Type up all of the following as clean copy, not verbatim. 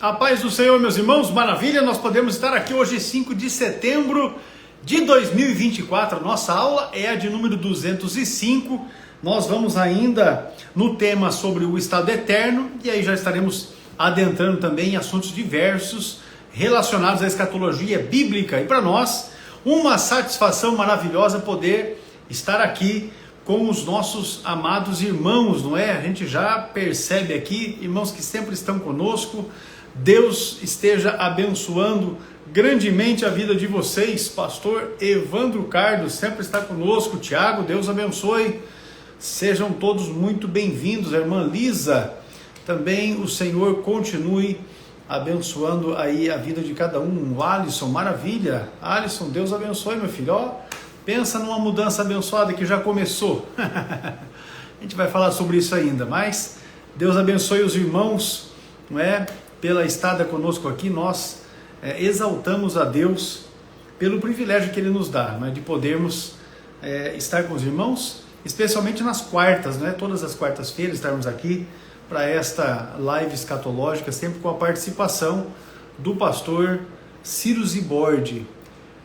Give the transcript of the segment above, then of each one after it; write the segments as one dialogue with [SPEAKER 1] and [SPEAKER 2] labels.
[SPEAKER 1] A paz do Senhor, meus irmãos, maravilha, nós podemos estar aqui hoje, 5 de setembro de 2024. Nossa aula é a de número 205. Nós vamos ainda no tema sobre o estado eterno, e aí já estaremos adentrando também em assuntos diversos relacionados à escatologia bíblica. E para nós, uma satisfação maravilhosa poder estar aqui com os nossos amados irmãos, não é? A gente já percebe aqui, irmãos que sempre estão conosco. Deus esteja abençoando grandemente a vida de vocês. Pastor Evandro Carlos sempre está conosco. Tiago, Deus abençoe. Sejam todos muito bem-vindos. A irmã Lisa, também o Senhor continue abençoando aí a vida de cada um. O Alisson, maravilha. Alisson, Deus abençoe, meu filho. Ó, pensa numa mudança abençoada que já começou. A gente vai falar sobre isso ainda, mas Deus abençoe os irmãos, não é? Pela estada conosco aqui. Nós exaltamos a Deus pelo privilégio que Ele nos dá, né, de podermos estar com os irmãos, especialmente nas quartas, né, todas as quartas-feiras estarmos aqui para esta live escatológica, sempre com a participação do pastor Ciro Zibordi.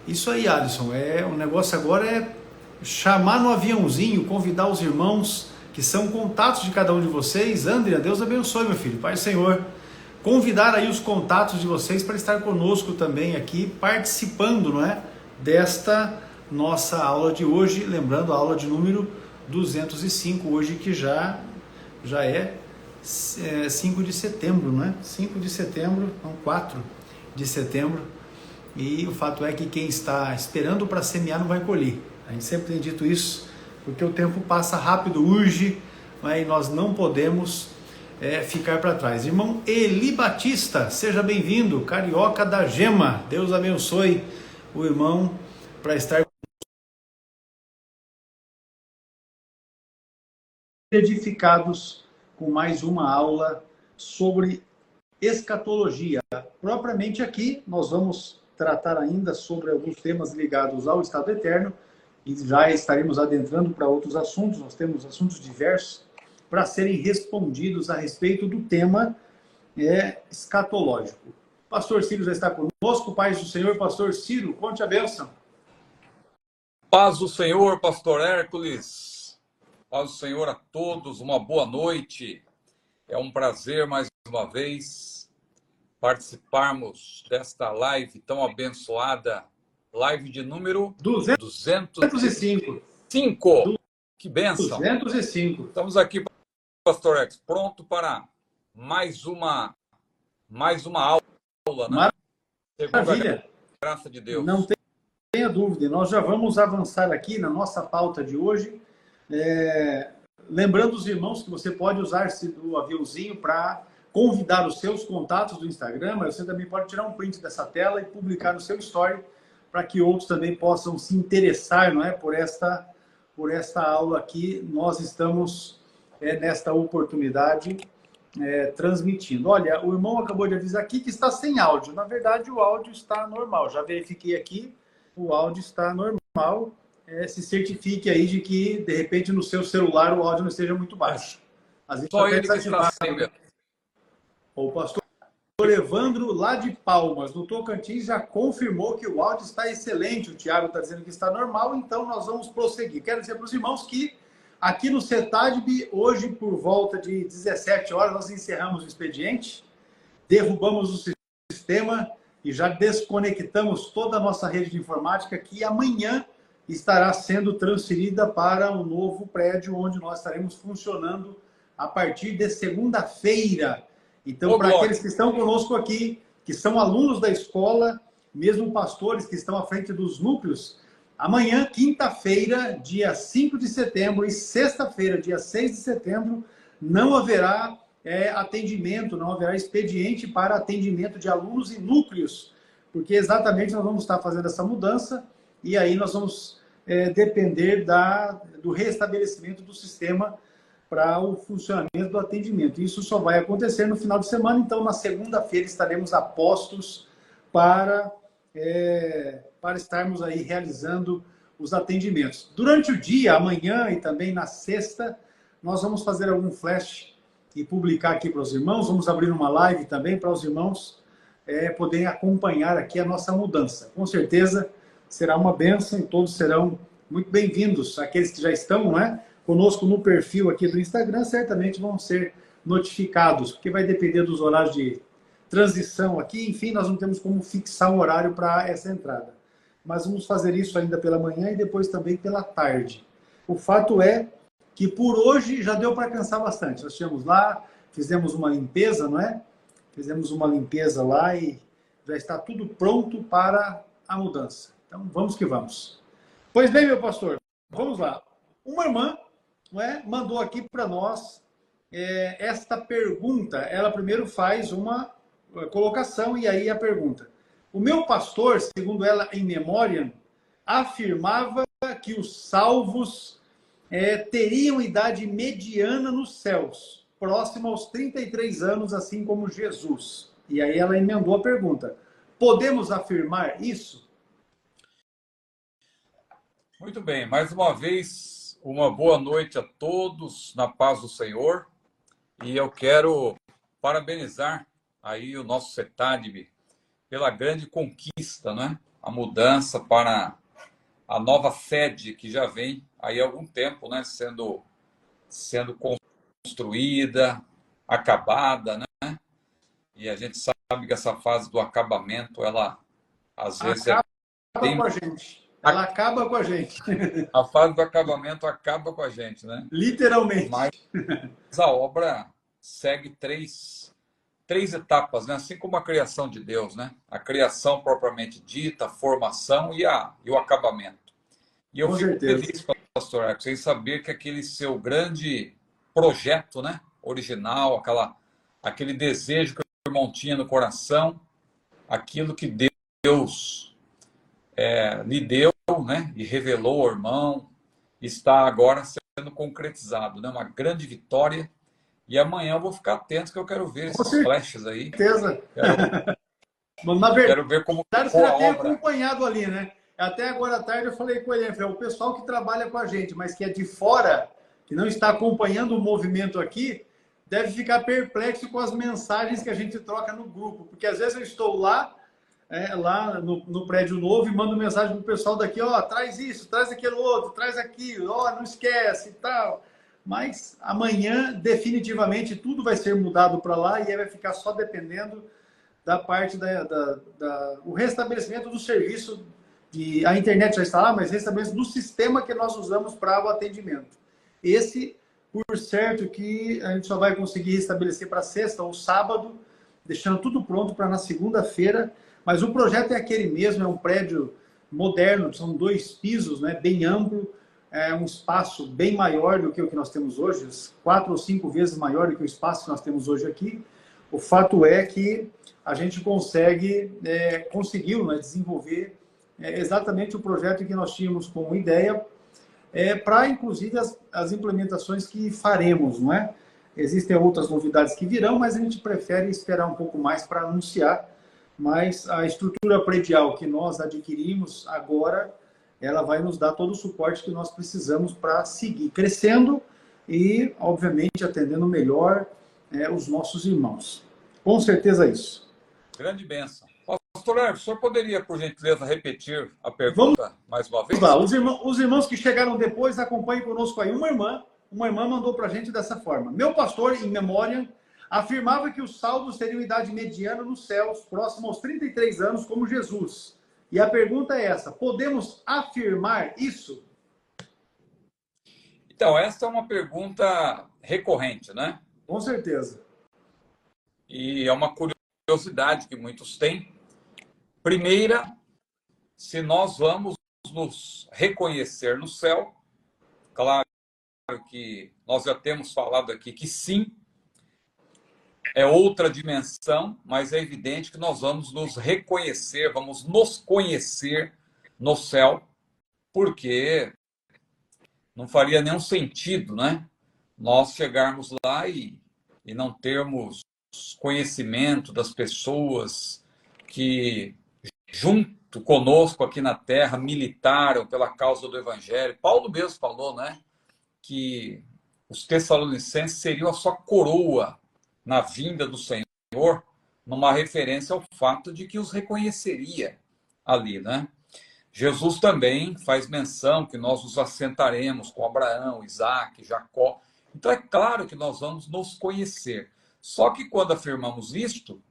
[SPEAKER 1] Isso aí, Alisson, o negócio agora é chamar no aviãozinho, convidar os irmãos que são contatos de cada um de vocês. Andrea, Deus abençoe, meu filho, Pai do Senhor. Convidar aí os contatos de vocês para estar conosco também aqui, participando, não é, desta nossa aula de hoje. Lembrando, a aula de número 205, hoje que já é 5 de setembro, não é? 5 de setembro, não, 4 de setembro. E o fato é que quem está esperando para semear não vai colher. A gente sempre tem dito isso, porque o tempo passa rápido, urge, e nós não podemos ficar para trás. Irmão Eli Batista, seja bem-vindo, carioca da Gema. Deus abençoe o irmão para estar edificados com mais uma aula sobre escatologia. Propriamente aqui, nós vamos tratar ainda sobre alguns temas ligados ao estado eterno e já estaremos adentrando para outros assuntos. Nós temos assuntos diversos para serem respondidos a respeito do tema escatológico. Pastor Ciro já está conosco. Paz do Senhor, pastor Ciro, conte a bênção.
[SPEAKER 2] Paz do Senhor, pastor Hércules. Paz do Senhor a todos, uma boa noite. É um prazer, mais uma vez, participarmos desta live tão abençoada, live de número 205. Que bênção!
[SPEAKER 1] 205.
[SPEAKER 2] Estamos aqui, pastor X, pronto para mais uma aula, né?
[SPEAKER 1] Maravilha!
[SPEAKER 2] Graça de Deus.
[SPEAKER 1] Não tenha dúvida, nós já vamos avançar aqui na nossa pauta de hoje. Lembrando os irmãos que você pode usar-se do aviãozinho para convidar os seus contatos do Instagram, mas você também pode tirar um print dessa tela e publicar no seu story para que outros também possam se interessar, não é, por esta aula aqui. Nós estamos nesta oportunidade transmitindo. Olha, o irmão acabou de avisar aqui que está sem áudio. Na verdade, o áudio está normal. Já verifiquei aqui, o áudio está normal. Se certifique aí de que, de repente, no seu celular o áudio não esteja muito baixo.
[SPEAKER 2] Só ele que está sem mesmo.
[SPEAKER 1] O pastor Evandro, lá de Palmas, no Tocantins, já confirmou que o áudio está excelente. O Tiago está dizendo que está normal, então nós vamos prosseguir. Quero dizer para os irmãos que aqui no CETADB, hoje, por volta de 17 horas, nós encerramos o expediente, derrubamos o sistema e já desconectamos toda a nossa rede de informática, que amanhã estará sendo transferida para um novo prédio, onde nós estaremos funcionando a partir de segunda-feira. Então, para aqueles que estão conosco aqui, que são alunos da escola, mesmo pastores que estão à frente dos núcleos, amanhã, quinta-feira, dia 5 de setembro, e sexta-feira, dia 6 de setembro, não haverá atendimento, não haverá expediente para atendimento de alunos e núcleos, porque exatamente nós vamos estar fazendo essa mudança, e aí nós vamos depender do restabelecimento do sistema para o funcionamento do atendimento. Isso só vai acontecer no final de semana, então na segunda-feira estaremos a postos para estarmos aí realizando os atendimentos. Durante o dia, amanhã e também na sexta, nós vamos fazer algum flash e publicar aqui para os irmãos. Vamos abrir uma live também para os irmãos poderem acompanhar aqui a nossa mudança. Com certeza será uma bênção e todos serão muito bem-vindos. Aqueles que já estão, não é, conosco no perfil aqui do Instagram, certamente vão ser notificados, porque vai depender dos horários de transição aqui. Enfim, nós não temos como fixar um horário para essa entrada. Mas vamos fazer isso ainda pela manhã e depois também pela tarde. O fato é que por hoje já deu para cansar bastante. Nós tínhamos lá, fizemos uma limpeza, não é? Fizemos uma limpeza lá e já está tudo pronto para a mudança. Então, vamos que vamos. Pois bem, meu pastor, vamos lá. Uma irmã, não é, mandou aqui para nós esta pergunta. Ela primeiro faz uma colocação e aí a pergunta. O meu pastor, segundo ela em memória, afirmava que os salvos teriam idade mediana nos céus, próxima aos 33 anos, assim como Jesus. E aí ela emendou a pergunta. Podemos afirmar isso?
[SPEAKER 2] Muito bem, mais uma vez, uma boa noite a todos, na paz do Senhor. E eu quero parabenizar aí o nosso CETADB pela grande conquista, né? A mudança para a nova sede que já vem aí há algum tempo, né? Sendo construída, acabada, né? E a gente sabe que essa fase do acabamento, ela às vezes
[SPEAKER 1] acaba com a gente. Ela acaba com a gente.
[SPEAKER 2] A fase do acabamento acaba com a gente, né?
[SPEAKER 1] Literalmente.
[SPEAKER 2] Mas a obra segue três etapas, né? Assim como a criação de Deus, né? A criação propriamente dita, a formação e o acabamento. E eu fico feliz, pastor Arco, sem saber que aquele seu grande projeto, né? Original, aquele desejo que o irmão tinha no coração, aquilo que Deus lhe deu, né? E revelou ao irmão, está agora sendo concretizado, né? Uma grande vitória. E amanhã eu vou ficar atento, que eu quero ver esses flashes aí.
[SPEAKER 1] Com certeza.
[SPEAKER 2] Quero ver como
[SPEAKER 1] você já tem acompanhado ali, né? Até agora à tarde eu falei com ele, o pessoal que trabalha com a gente, mas que é de fora, que não está acompanhando o movimento aqui, deve ficar perplexo com as mensagens que a gente troca no grupo. Porque às vezes eu estou lá no prédio novo e mando mensagem para o pessoal daqui, traz isso, traz aquilo outro, traz aquilo, não esquece e tal. Mas amanhã, definitivamente, tudo vai ser mudado para lá e aí vai ficar só dependendo da parte o restabelecimento do serviço. A internet já está lá, mas restabelecimento do sistema que nós usamos para o atendimento. Esse, por certo, que a gente só vai conseguir restabelecer para sexta ou sábado, deixando tudo pronto para na segunda-feira. Mas o projeto é aquele mesmo, é um prédio moderno, são 2 pisos, né, bem amplo, é um espaço bem maior do que o que nós temos hoje, 4 ou 5 vezes maior do que o espaço que nós temos hoje aqui. O fato é que a gente conseguiu, né, desenvolver exatamente o projeto que nós tínhamos como ideia, para inclusive as implementações que faremos, não é? Existem outras novidades que virão, mas a gente prefere esperar um pouco mais para anunciar. Mas a estrutura predial que nós adquirimos agora, ela vai nos dar todo o suporte que nós precisamos para seguir crescendo e, obviamente, atendendo melhor os nossos irmãos. Com certeza isso.
[SPEAKER 2] Grande bênção. Pastor Hermes, o senhor poderia, por gentileza, repetir a pergunta mais uma vez?
[SPEAKER 1] Vamos lá. Os irmãos que chegaram depois, acompanhem conosco aí. Uma irmã mandou para a gente dessa forma. Meu pastor, em memória, afirmava que os salvos teriam idade mediana nos céus, próximo aos 33 anos, como Jesus. E a pergunta é essa: podemos afirmar isso?
[SPEAKER 2] Então, essa é uma pergunta recorrente, né?
[SPEAKER 1] Com certeza.
[SPEAKER 2] E é uma curiosidade que muitos têm. Primeira, se nós vamos nos reconhecer no céu, claro que nós já temos falado aqui que sim, é outra dimensão, mas é evidente que nós vamos nos reconhecer, vamos nos conhecer no céu, porque não faria nenhum sentido, né? Nós chegarmos lá e não termos conhecimento das pessoas que, junto conosco aqui na Terra, militaram pela causa do Evangelho. Paulo mesmo falou, né? Que os Tessalonicenses seriam a sua coroa na vinda do Senhor, numa referência ao fato de que os reconheceria ali, né? Jesus também faz menção que nós nos assentaremos com Abraão, Isaac, Jacó. Então é claro que nós vamos nos conhecer. Só que quando afirmamos isto,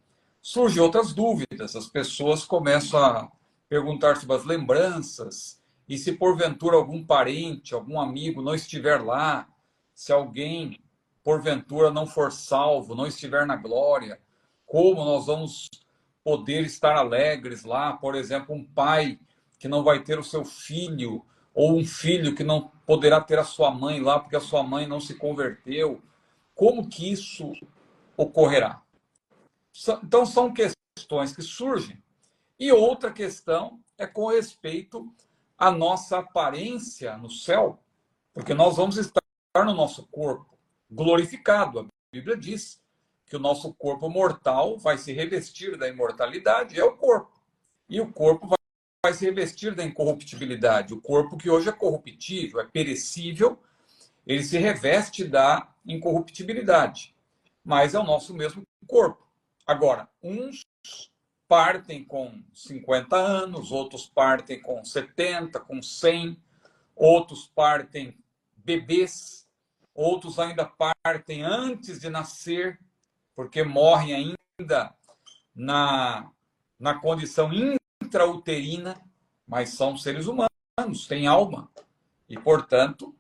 [SPEAKER 2] surgem outras dúvidas. As pessoas começam a perguntar sobre as lembranças, e se porventura algum parente, algum amigo não estiver lá, se alguém porventura não for salvo, não estiver na glória, como nós vamos poder estar alegres lá? Por exemplo, um pai que não vai ter o seu filho, ou um filho que não poderá ter a sua mãe lá porque a sua mãe não se converteu. Como que isso ocorrerá? Então, são questões que surgem. E outra questão é com respeito à nossa aparência no céu, porque nós vamos estar no nosso corpo glorificado. A Bíblia diz que o nosso corpo mortal vai se revestir da imortalidade, é o corpo. E o corpo vai se revestir da incorruptibilidade. O corpo que hoje é corruptível, é perecível, ele se reveste da incorruptibilidade. Mas é o nosso mesmo corpo. Agora, uns partem com 50 anos, outros partem com 70, com 100, outros partem bebês, outros ainda partem antes de nascer, porque morrem ainda na condição intrauterina, mas são seres humanos, têm alma, e, portanto,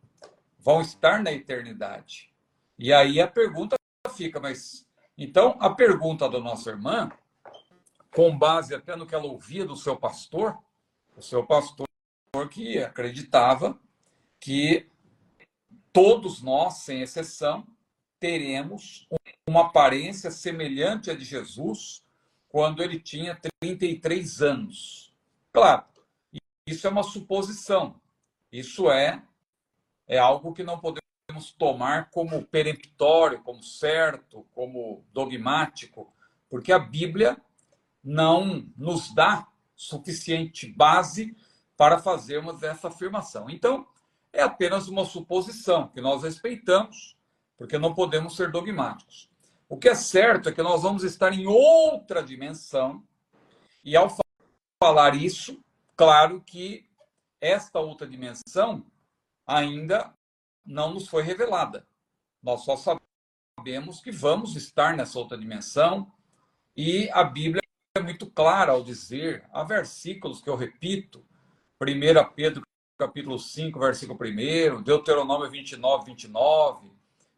[SPEAKER 2] vão estar na eternidade. E aí a pergunta fica, mas... Então, a pergunta da nossa irmã, com base até no que ela ouvia do seu pastor, o seu pastor que acreditava que todos nós, sem exceção, teremos uma aparência semelhante à de Jesus quando ele tinha 33 anos. Claro, isso é uma suposição. Isso é algo que não podemos tomar como peremptório, como certo, como dogmático, porque a Bíblia não nos dá suficiente base para fazermos essa afirmação. Então, é apenas uma suposição que nós respeitamos, porque não podemos ser dogmáticos. O que é certo é que nós vamos estar em outra dimensão, e ao falar isso, claro que esta outra dimensão ainda não nos foi revelada. Nós só sabemos que vamos estar nessa outra dimensão, e a Bíblia é muito clara ao dizer, há versículos que eu repito, 1 Pedro capítulo 5, versículo 1, Deuteronômio 29, 29,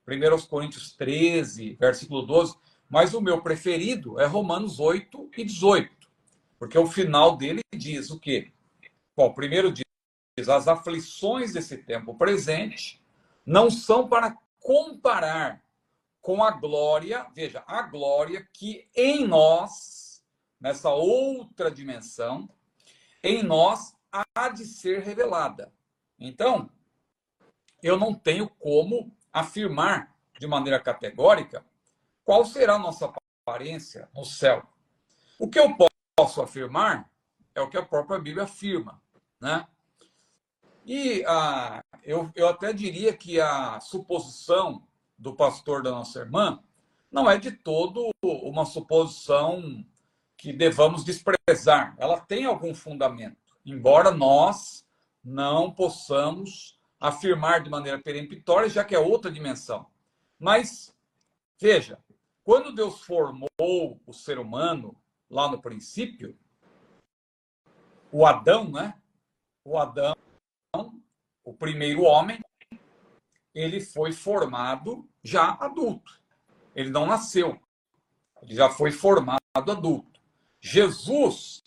[SPEAKER 2] 1 Coríntios 13, versículo 12, mas o meu preferido é Romanos 8 e 18, porque o final dele diz o quê? Bom, primeiro diz, as aflições desse tempo presente não são para comparar com a glória, veja, a glória que em nós, nessa outra dimensão, em nós há de ser revelada. Então, eu não tenho como afirmar de maneira categórica qual será a nossa aparência no céu. O que eu posso afirmar é o que a própria Bíblia afirma, né? E eu até diria que a suposição do pastor da nossa irmã não é de todo uma suposição que devamos desprezar. Ela tem algum fundamento, embora nós não possamos afirmar de maneira peremptória, já que é outra dimensão. Mas, veja, quando Deus formou o ser humano, lá no princípio, o Adão, né? O Adão, o primeiro homem, ele foi formado já adulto. Ele não nasceu. Ele já foi formado adulto. Jesus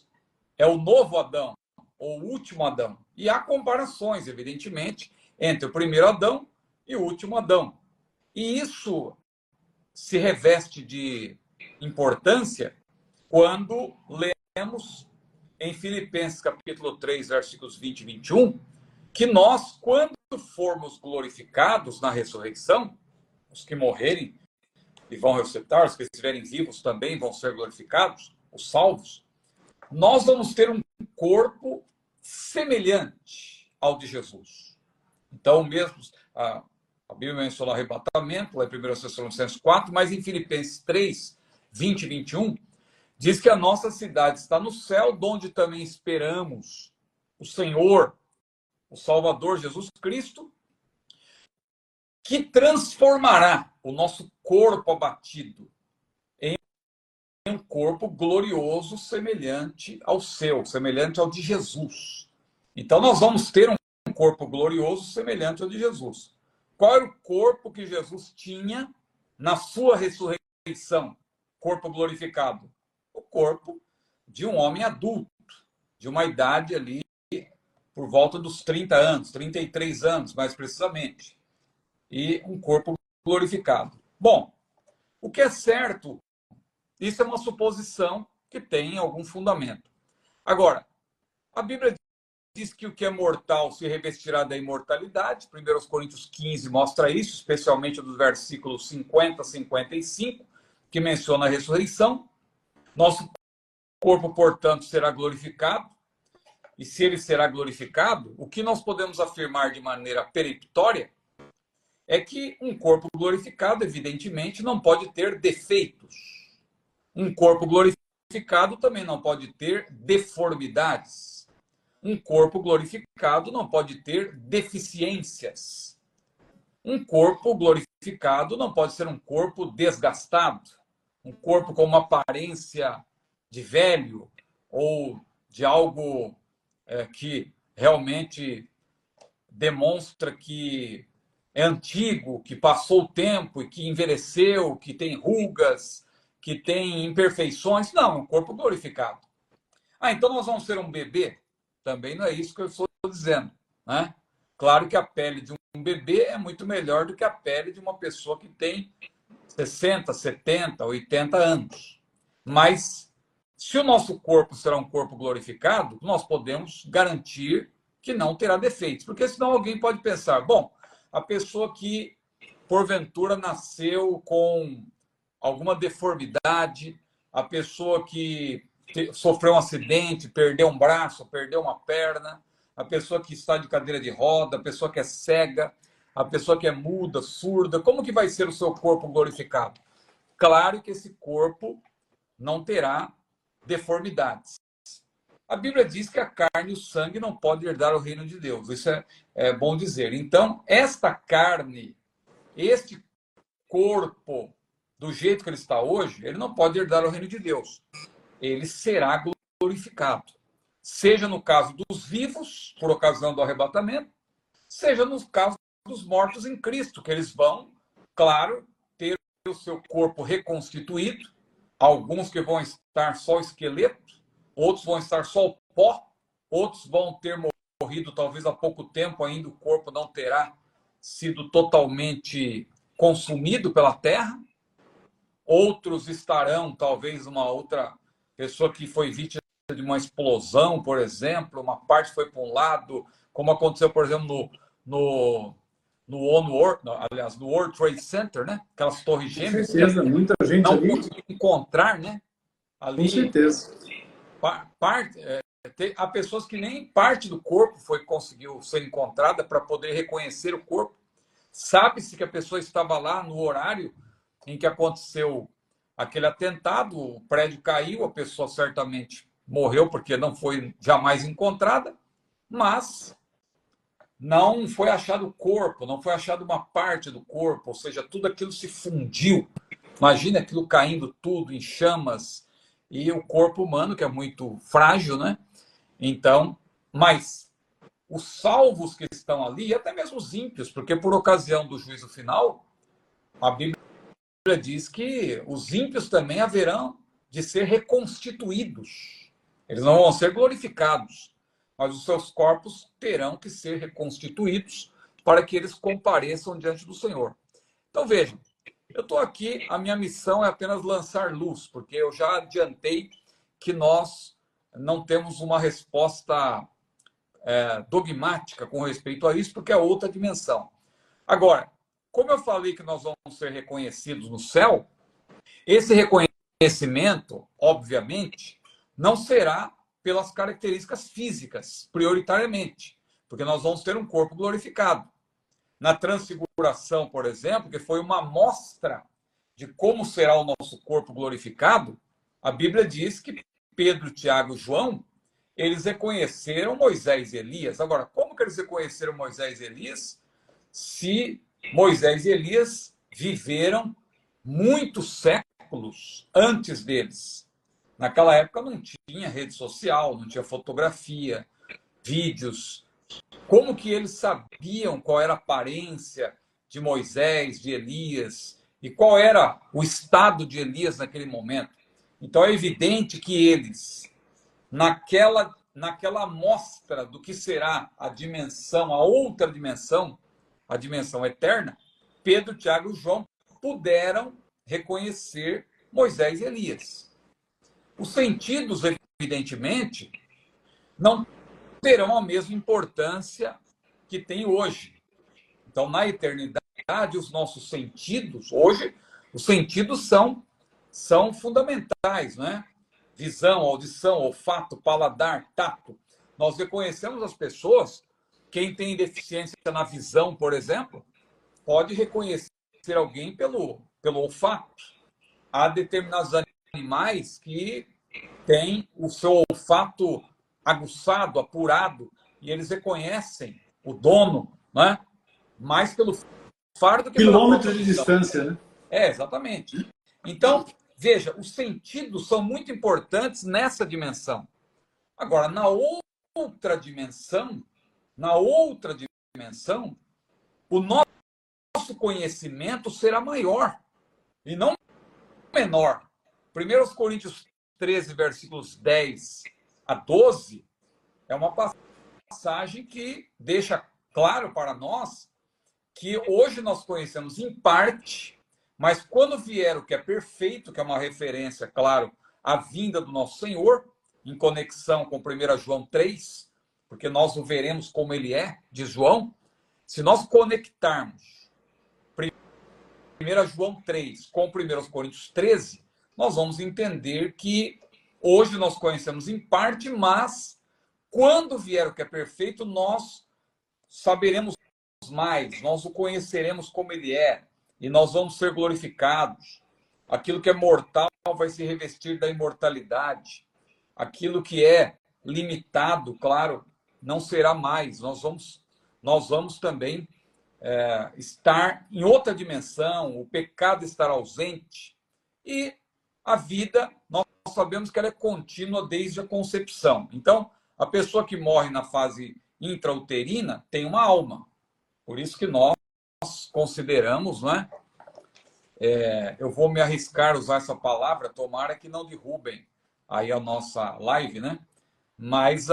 [SPEAKER 2] é o novo Adão, ou o último Adão. E há comparações, evidentemente, entre o primeiro Adão e o último Adão. E isso se reveste de importância quando lemos em Filipenses capítulo 3, versículos 20 e 21, que nós, quando formos glorificados na ressurreição, os que morrerem e vão ressuscitar, os que estiverem vivos também vão ser glorificados, os salvos, nós vamos ter um corpo semelhante ao de Jesus. Então, mesmo A Bíblia menciona o arrebatamento, lá em 1 Tessalonicenses 4, mas em Filipenses 3, 20 e 21, diz que a nossa cidade está no céu, de onde também esperamos o Senhor, o Salvador Jesus Cristo, que transformará o nosso corpo abatido em um corpo glorioso semelhante ao seu, semelhante ao de Jesus. Então nós vamos ter um corpo glorioso semelhante ao de Jesus. Qual era o corpo que Jesus tinha na sua ressurreição? Corpo glorificado. O corpo de um homem adulto, de uma idade ali por volta dos 30 anos, 33 anos, mais precisamente. E um corpo glorificado. Bom, o que é certo, isso é uma suposição que tem algum fundamento. Agora, a Bíblia diz que o que é mortal se revestirá da imortalidade. 1 Coríntios 15 mostra isso, especialmente dos versículos 50 a 55, que menciona a ressurreição. Nosso corpo, portanto, será glorificado. E se ele será glorificado, o que nós podemos afirmar de maneira peremptória é que um corpo glorificado, evidentemente, não pode ter defeitos. Um corpo glorificado também não pode ter deformidades. Um corpo glorificado não pode ter deficiências. Um corpo glorificado não pode ser um corpo desgastado, um corpo com uma aparência de velho ou de algo que realmente demonstra que é antigo, que passou o tempo e que envelheceu, que tem rugas, que tem imperfeições. Não, um corpo glorificado. Então nós vamos ser um bebê? Também não é isso que eu estou dizendo, né? Claro que a pele de um bebê é muito melhor do que a pele de uma pessoa que tem 60, 70, 80 anos. Mas, se o nosso corpo será um corpo glorificado, nós podemos garantir que não terá defeitos. Porque senão alguém pode pensar, bom, a pessoa que, porventura, nasceu com alguma deformidade, a pessoa que sofreu um acidente, perdeu um braço, perdeu uma perna, a pessoa que está de cadeira de roda, a pessoa que é cega, a pessoa que é muda, surda, como que vai ser o seu corpo glorificado? Claro que esse corpo não terá deformidades. A Bíblia diz que a carne e o sangue não podem herdar o reino de Deus. Isso é bom dizer. Então, esta carne, este corpo, do jeito que ele está hoje, ele não pode herdar o reino de Deus. Ele será glorificado. Seja no caso dos vivos, por ocasião do arrebatamento, seja no caso dos mortos em Cristo, que eles vão, claro, ter o seu corpo reconstituído, alguns que vão estar só o esqueleto, outros vão estar só o pó, outros vão ter morrido talvez há pouco tempo ainda, o corpo não terá sido totalmente consumido pela terra, outros estarão talvez uma outra pessoa que foi vítima de uma explosão, por exemplo, uma parte foi para um lado, como aconteceu, por exemplo, no World Trade Center, né? Aquelas torres gêmeas.
[SPEAKER 1] Com certeza, muita gente
[SPEAKER 2] não
[SPEAKER 1] ali.
[SPEAKER 2] conseguiu encontrar, né? Ali,
[SPEAKER 1] com certeza.
[SPEAKER 2] Há pessoas que nem parte do corpo conseguiu ser encontrada para poder reconhecer o corpo. Sabe-se que a pessoa estava lá no horário em que aconteceu aquele atentado, o prédio caiu, a pessoa certamente morreu porque não foi jamais encontrada, mas não foi achado o corpo, não foi achado uma parte do corpo, ou seja, tudo aquilo se fundiu. Imagina aquilo caindo tudo em chamas e o corpo humano, que é muito frágil, né? Então, mas os salvos que estão ali, e até mesmo os ímpios, porque por ocasião do juízo final, a Bíblia diz que os ímpios também haverão de ser reconstituídos. Eles não vão ser glorificados, mas os seus corpos terão que ser reconstituídos para que eles compareçam diante do Senhor. Então, vejam, eu estou aqui, a minha missão é apenas lançar luz, porque eu já adiantei que nós não temos uma resposta dogmática com respeito a isso, porque é outra dimensão. Agora, como eu falei que nós vamos ser reconhecidos no céu, esse reconhecimento, obviamente, não será pelas características físicas, prioritariamente, porque nós vamos ter um corpo glorificado. na transfiguração, por exemplo, que foi uma amostra de como será o nosso corpo glorificado, a Bíblia diz que Pedro, Tiago e João, eles reconheceram Moisés e Elias. Agora, como que eles reconheceram Moisés e Elias se Moisés e Elias viveram muitos séculos antes deles? Naquela época não tinha rede social, não tinha fotografia, vídeos. Como que eles sabiam qual era a aparência de Moisés, de Elias, e qual era o estado de Elias naquele momento? Então é evidente que eles, naquela amostra do que será a dimensão, a outra dimensão, a dimensão eterna, Pedro, Tiago e João puderam reconhecer Moisés e Elias. Os sentidos, evidentemente, não terão a mesma importância que tem hoje. Então, na eternidade, os nossos sentidos, hoje, os sentidos são fundamentais, né? Visão, audição, olfato, paladar, tato. Nós reconhecemos as pessoas, quem tem deficiência na visão, por exemplo, pode reconhecer alguém pelo olfato. Há determinados animais que têm o seu olfato aguçado, apurado, e eles reconhecem o dono, né? Mais pelo faro do que pela
[SPEAKER 1] Quilômetros de distância, né?
[SPEAKER 2] Exatamente. Então, veja, os sentidos são muito importantes nessa dimensão. Agora, na outra dimensão, o nosso conhecimento será maior e não menor. 1 Coríntios 13, versículos 10 a 12, é uma passagem que deixa claro para nós que hoje nós conhecemos em parte, mas quando vier o que é perfeito, que é uma referência, claro, à vinda do nosso Senhor, em conexão com 1 João 3, porque nós o veremos como ele é, diz João, se nós conectarmos 1 João 3 com 1 Coríntios 13, nós vamos entender que hoje nós conhecemos em parte, mas quando vier o que é perfeito, nós saberemos mais, nós o conheceremos como ele é, e nós vamos ser glorificados. Aquilo que é mortal vai se revestir da imortalidade. Aquilo que é limitado, claro, não será mais. Nós vamos também estar em outra dimensão, o pecado estará ausente. E a vida, nós sabemos que ela é contínua desde a concepção. Então, a pessoa que morre na fase intrauterina tem uma alma. Por isso que nós consideramos, não é? Eu vou me arriscar a usar essa palavra, tomara que não derrubem aí a nossa live, né? Mas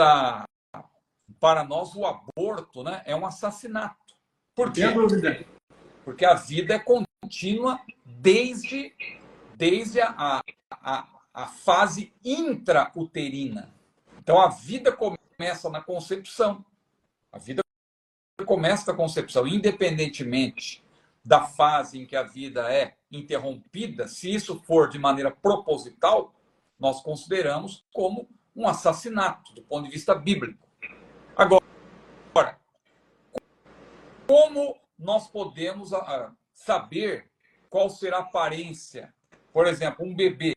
[SPEAKER 2] para nós o aborto, né, é um assassinato. Por quê? Porque a vida é contínua desde a fase intrauterina. Então a vida começa na concepção. A vida começa na concepção, independentemente da fase em que a vida é interrompida, se isso for de maneira proposital, nós consideramos como um assassinato, do ponto de vista bíblico. Agora, como nós podemos saber qual será a aparência? Por exemplo, um bebê.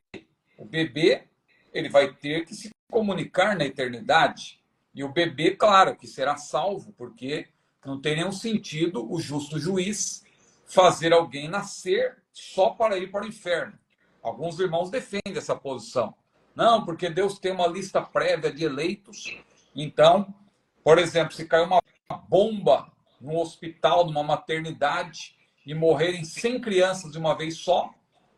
[SPEAKER 2] O bebê, ele vai ter que se comunicar na eternidade. E o bebê, claro, que será salvo, porque não tem nenhum sentido o justo juiz fazer alguém nascer só para ir para o inferno. Alguns irmãos defendem essa posição. Não, porque Deus tem uma lista prévia de eleitos. Então, por exemplo, se cair uma bomba num hospital, numa maternidade, e morrerem 100 crianças de uma vez só,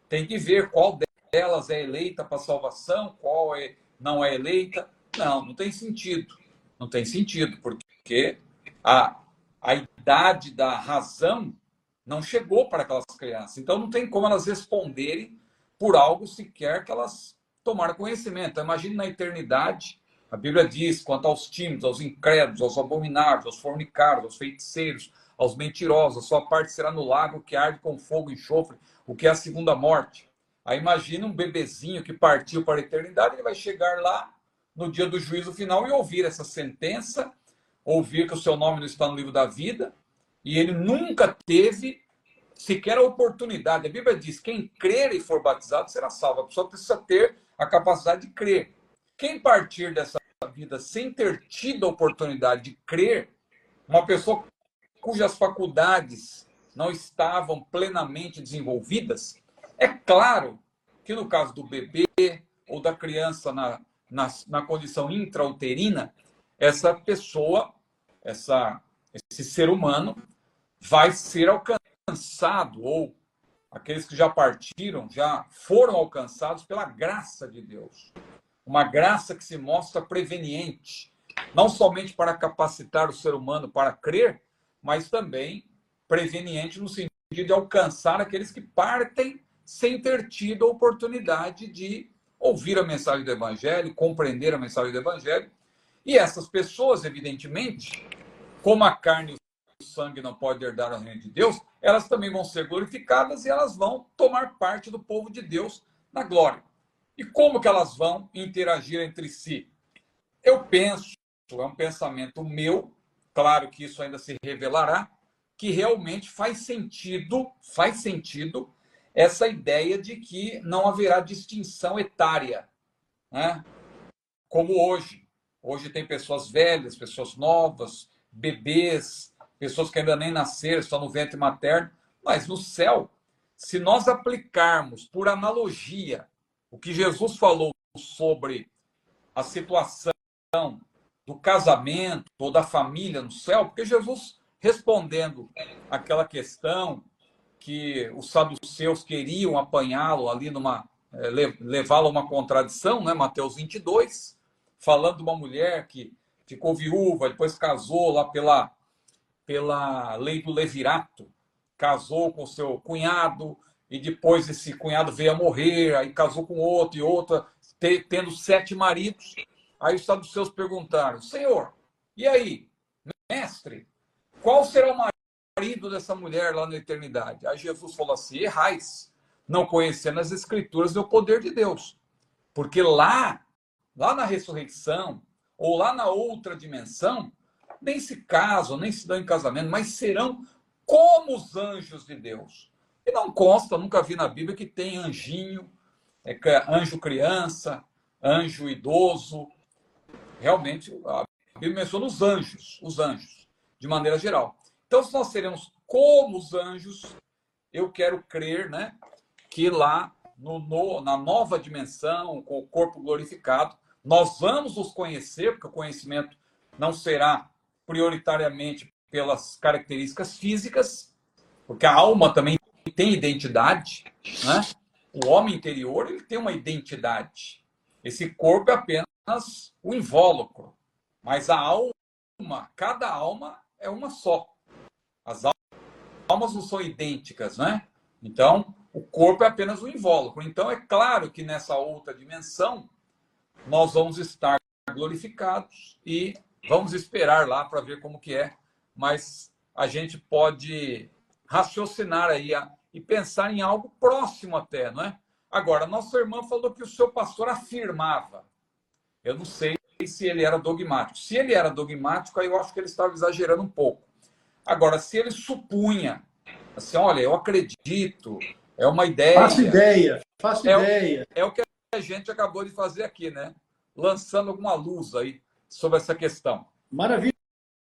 [SPEAKER 2] tem que ver qual delas é eleita para salvação, qual não é eleita. Não tem sentido. Não tem sentido, porque a idade da razão não chegou para aquelas crianças. Então, não tem como elas responderem por algo sequer que elas tomaram conhecimento. Então, imagine na eternidade, a Bíblia diz, quanto aos tímidos, aos incrédulos, aos abomináveis, aos fornicários, aos feiticeiros, aos mentirosos, a sua parte será no lago que arde com fogo e enxofre, o que é a segunda morte. Aí imagina um bebezinho que partiu para a eternidade, ele vai chegar lá no dia do juízo final e ouvir essa sentença, ouvir que o seu nome não está no livro da vida, e ele nunca teve sequer a oportunidade. A Bíblia diz: quem crer e for batizado será salvo. A pessoa precisa ter a capacidade de crer. Quem partir dessa vida sem ter tido a oportunidade de crer, uma pessoa cujas faculdades não estavam plenamente desenvolvidas, é claro que no caso do bebê ou da criança na condição intrauterina, essa pessoa, esse ser humano, vai ser alcançado, ou aqueles que já partiram, já foram alcançados pela graça de Deus. Uma graça que se mostra preveniente, não somente para capacitar o ser humano para crer, mas também preveniente no sentido de alcançar aqueles que partem sem ter tido a oportunidade de ouvir a mensagem do Evangelho, compreender a mensagem do Evangelho. E essas pessoas, evidentemente, como a carne e o sangue não podem herdar o reino de Deus, elas também vão ser glorificadas e elas vão tomar parte do povo de Deus na glória. E como que elas vão interagir entre si? Eu penso, é um pensamento meu, claro que isso ainda se revelará, que realmente faz sentido essa ideia de que não haverá distinção etária, né? Como hoje. Hoje tem pessoas velhas, pessoas novas, bebês, pessoas que ainda nem nasceram, estão no ventre materno. Mas no céu, se nós aplicarmos por analogia o que Jesus falou sobre a situação do casamento ou da família no céu, porque Jesus, respondendo aquela questão que os saduceus queriam apanhá-lo ali levá-lo a uma contradição, né? Mateus 22, falando de uma mulher que ficou viúva, depois casou lá pela lei do levirato, casou com seu cunhado, e depois esse cunhado veio a morrer, aí casou com outro e outra, tendo 7 maridos. Aí os saduceus perguntaram: Senhor, e aí, mestre, qual será o marido dessa mulher lá na eternidade? Aí Jesus falou assim: errais, não conhecendo as escrituras e o poder de Deus. Porque lá na ressurreição, ou lá na outra dimensão, nem se casam, nem se dão em casamento, mas serão como os anjos de Deus. E não consta, nunca vi na Bíblia que tem anjinho, anjo criança, anjo idoso. Realmente, a Bíblia menciona os anjos, de maneira geral. Então, se nós seremos como os anjos, eu quero crer, né, que lá na nova dimensão, com o corpo glorificado, nós vamos nos conhecer, porque o conhecimento não será prioritariamente pelas características físicas, porque a alma também tem identidade, né? O homem interior, ele tem uma identidade. Esse corpo é apenas o invólucro, mas a alma, cada alma é uma só. As almas não são idênticas, né? Então, o corpo é apenas o invólucro. Então, é claro que nessa outra dimensão, nós vamos estar glorificados e vamos esperar lá para ver como que é. Mas a gente pode raciocinar aí e pensar em algo próximo até, não é? Agora, nossa irmã falou que o seu pastor afirmava. Eu não sei se ele era dogmático. Se ele era dogmático, aí eu acho que ele estava exagerando um pouco. Agora, se ele supunha, assim, olha, eu acredito, é uma ideia.
[SPEAKER 1] Faço ideia.
[SPEAKER 2] É o que a gente acabou de fazer aqui, né? Lançando alguma luz aí sobre essa questão.
[SPEAKER 1] Maravilha,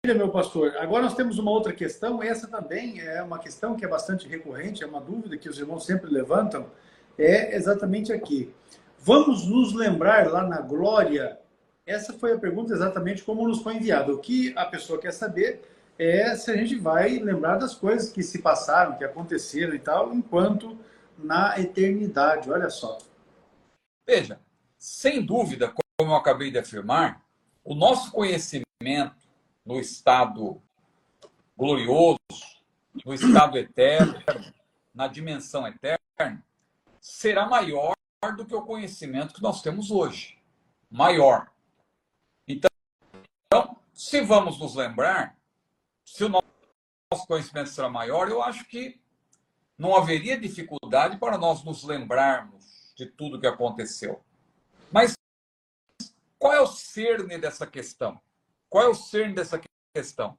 [SPEAKER 1] meu pastor. Agora nós temos uma outra questão, essa também é uma questão que é bastante recorrente, é uma dúvida que os irmãos sempre levantam, é exatamente aqui. Vamos nos lembrar lá na glória? Essa foi a pergunta exatamente como nos foi enviada. O que a pessoa quer saber é se a gente vai lembrar das coisas que se passaram, que aconteceram e tal, enquanto na eternidade. Olha só.
[SPEAKER 2] Veja, sem dúvida, como eu acabei de afirmar, o nosso conhecimento no estado glorioso, no estado eterno, na dimensão eterna, será maior do que o conhecimento que nós temos hoje. Maior. Então, se vamos nos lembrar, se o nosso conhecimento será maior, eu acho que não haveria dificuldade para nós nos lembrarmos de tudo que aconteceu. Mas qual é o cerne dessa questão? Qual é o cerne dessa questão?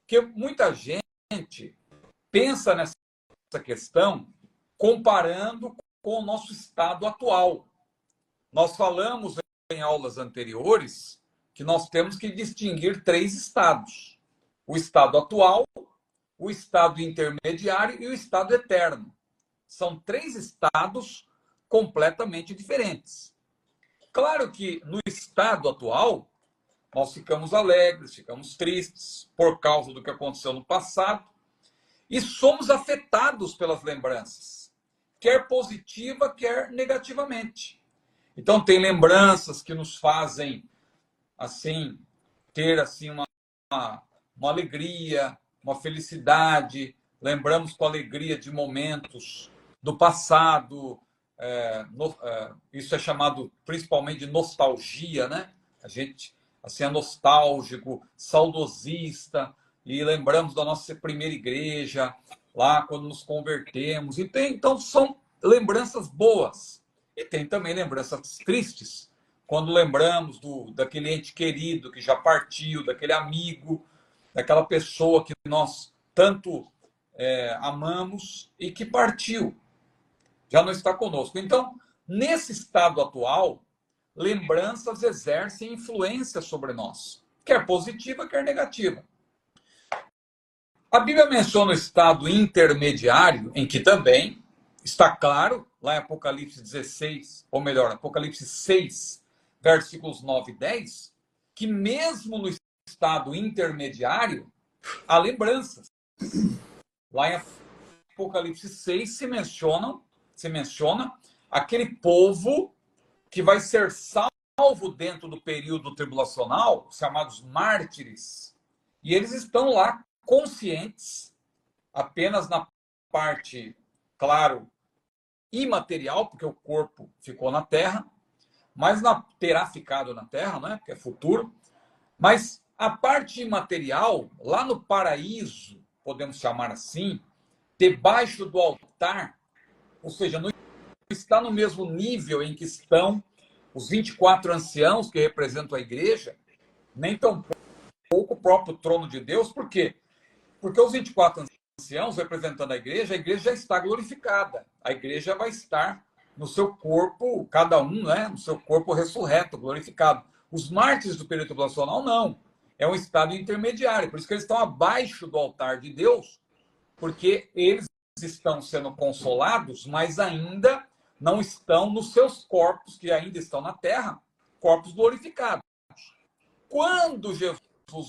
[SPEAKER 2] Porque muita gente pensa nessa questão comparando com o nosso estado atual. Nós falamos em aulas anteriores que nós temos que distinguir 3 estados: o estado atual, o estado intermediário e o estado eterno. São 3 estados completamente diferentes. Claro que no estado atual, nós ficamos alegres, ficamos tristes por causa do que aconteceu no passado e somos afetados pelas lembranças, quer positiva, quer negativamente. Então, tem lembranças que nos fazem assim ter assim uma alegria, uma felicidade. Lembramos com alegria de momentos do passado. Isso é chamado principalmente de nostalgia, né? A gente assim é nostálgico, saudosista, e lembramos da nossa primeira igreja, lá quando nos convertemos. Então são lembranças boas. E tem também lembranças tristes, quando lembramos daquele ente querido que já partiu, daquele amigo, daquela pessoa que nós tanto amamos e que partiu, já não está conosco. Então, nesse estado atual, lembranças exercem influência sobre nós, quer positiva, quer negativa. A Bíblia menciona o estado intermediário, em que também está claro, lá em Apocalipse 16, ou melhor, Apocalipse 6, versículos 9 e 10, que mesmo no estado intermediário, há lembranças. Lá em Apocalipse 6 se menciona aquele povo que vai ser salvo dentro do período tribulacional, chamados mártires. E eles estão lá conscientes, apenas na parte, claro, imaterial, porque o corpo ficou na terra, mas terá ficado na terra, né? Porque é futuro. Mas a parte imaterial, lá no paraíso, podemos chamar assim, debaixo do altar, ou seja, não está no mesmo nível em que estão os 24 anciãos que representam a igreja, nem tão pouco o próprio trono de Deus. Por quê? Porque os 24 anciãos representando a igreja já está glorificada. A igreja vai estar no seu corpo, cada um, né, no seu corpo ressurreto, glorificado. Os mártires do período tribulacional, não. É um estado intermediário. Por isso que eles estão abaixo do altar de Deus, porque eles estão sendo consolados, mas ainda não estão nos seus corpos, que ainda estão na terra, corpos glorificados. Quando Jesus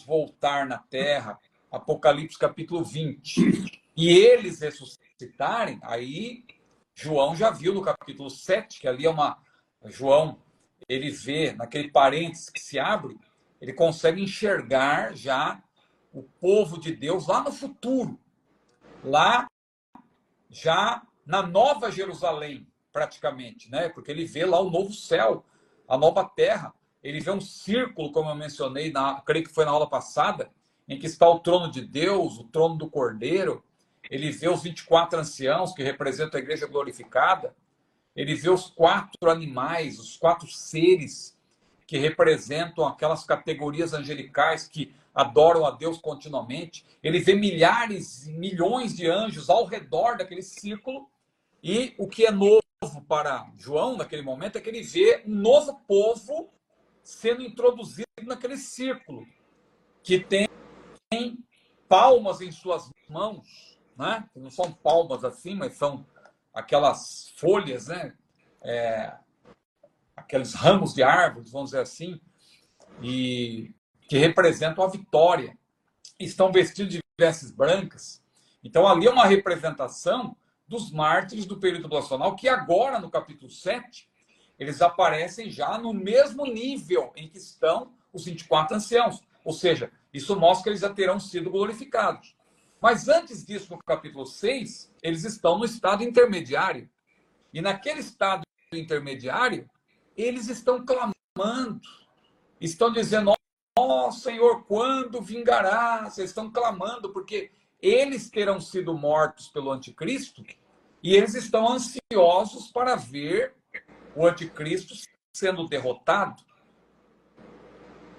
[SPEAKER 2] voltar na terra, Apocalipse capítulo 20, e eles ressuscitarem, aí João já viu no capítulo 7, que ali é João, ele vê naquele parênteses que se abre, ele consegue enxergar já o povo de Deus lá no futuro, lá já na Nova Jerusalém, praticamente, né? Porque ele vê lá o novo céu, a nova terra. Ele vê um círculo, como eu mencionei, creio que foi na aula passada, em que está o trono de Deus, o trono do Cordeiro. Ele vê os 24 anciãos, que representam a igreja glorificada. Ele vê os 4 animais, os 4 seres, que representam aquelas categorias angelicais que adoram a Deus continuamente. Ele vê milhares, milhões de anjos ao redor daquele círculo. E o que é novo para João, naquele momento, é que ele vê um novo povo sendo introduzido naquele círculo, que tem palmas em suas mãos, né? Não são palmas assim, mas são aquelas folhas, né? Aqueles ramos de árvores, vamos dizer assim, e que representam a vitória. Estão vestidos de vestes brancas. Então, ali é uma representação dos mártires do período tribulacional, que agora, no capítulo 7, eles aparecem já no mesmo nível em que estão os 24 anciãos. Ou seja, isso mostra que eles já terão sido glorificados. Mas antes disso, no capítulo 6, eles estão no estado intermediário. E naquele estado intermediário, eles estão clamando, estão dizendo: ó Senhor, quando vingará? Vocês estão clamando, porque eles terão sido mortos pelo anticristo e eles estão ansiosos para ver o anticristo sendo derrotado.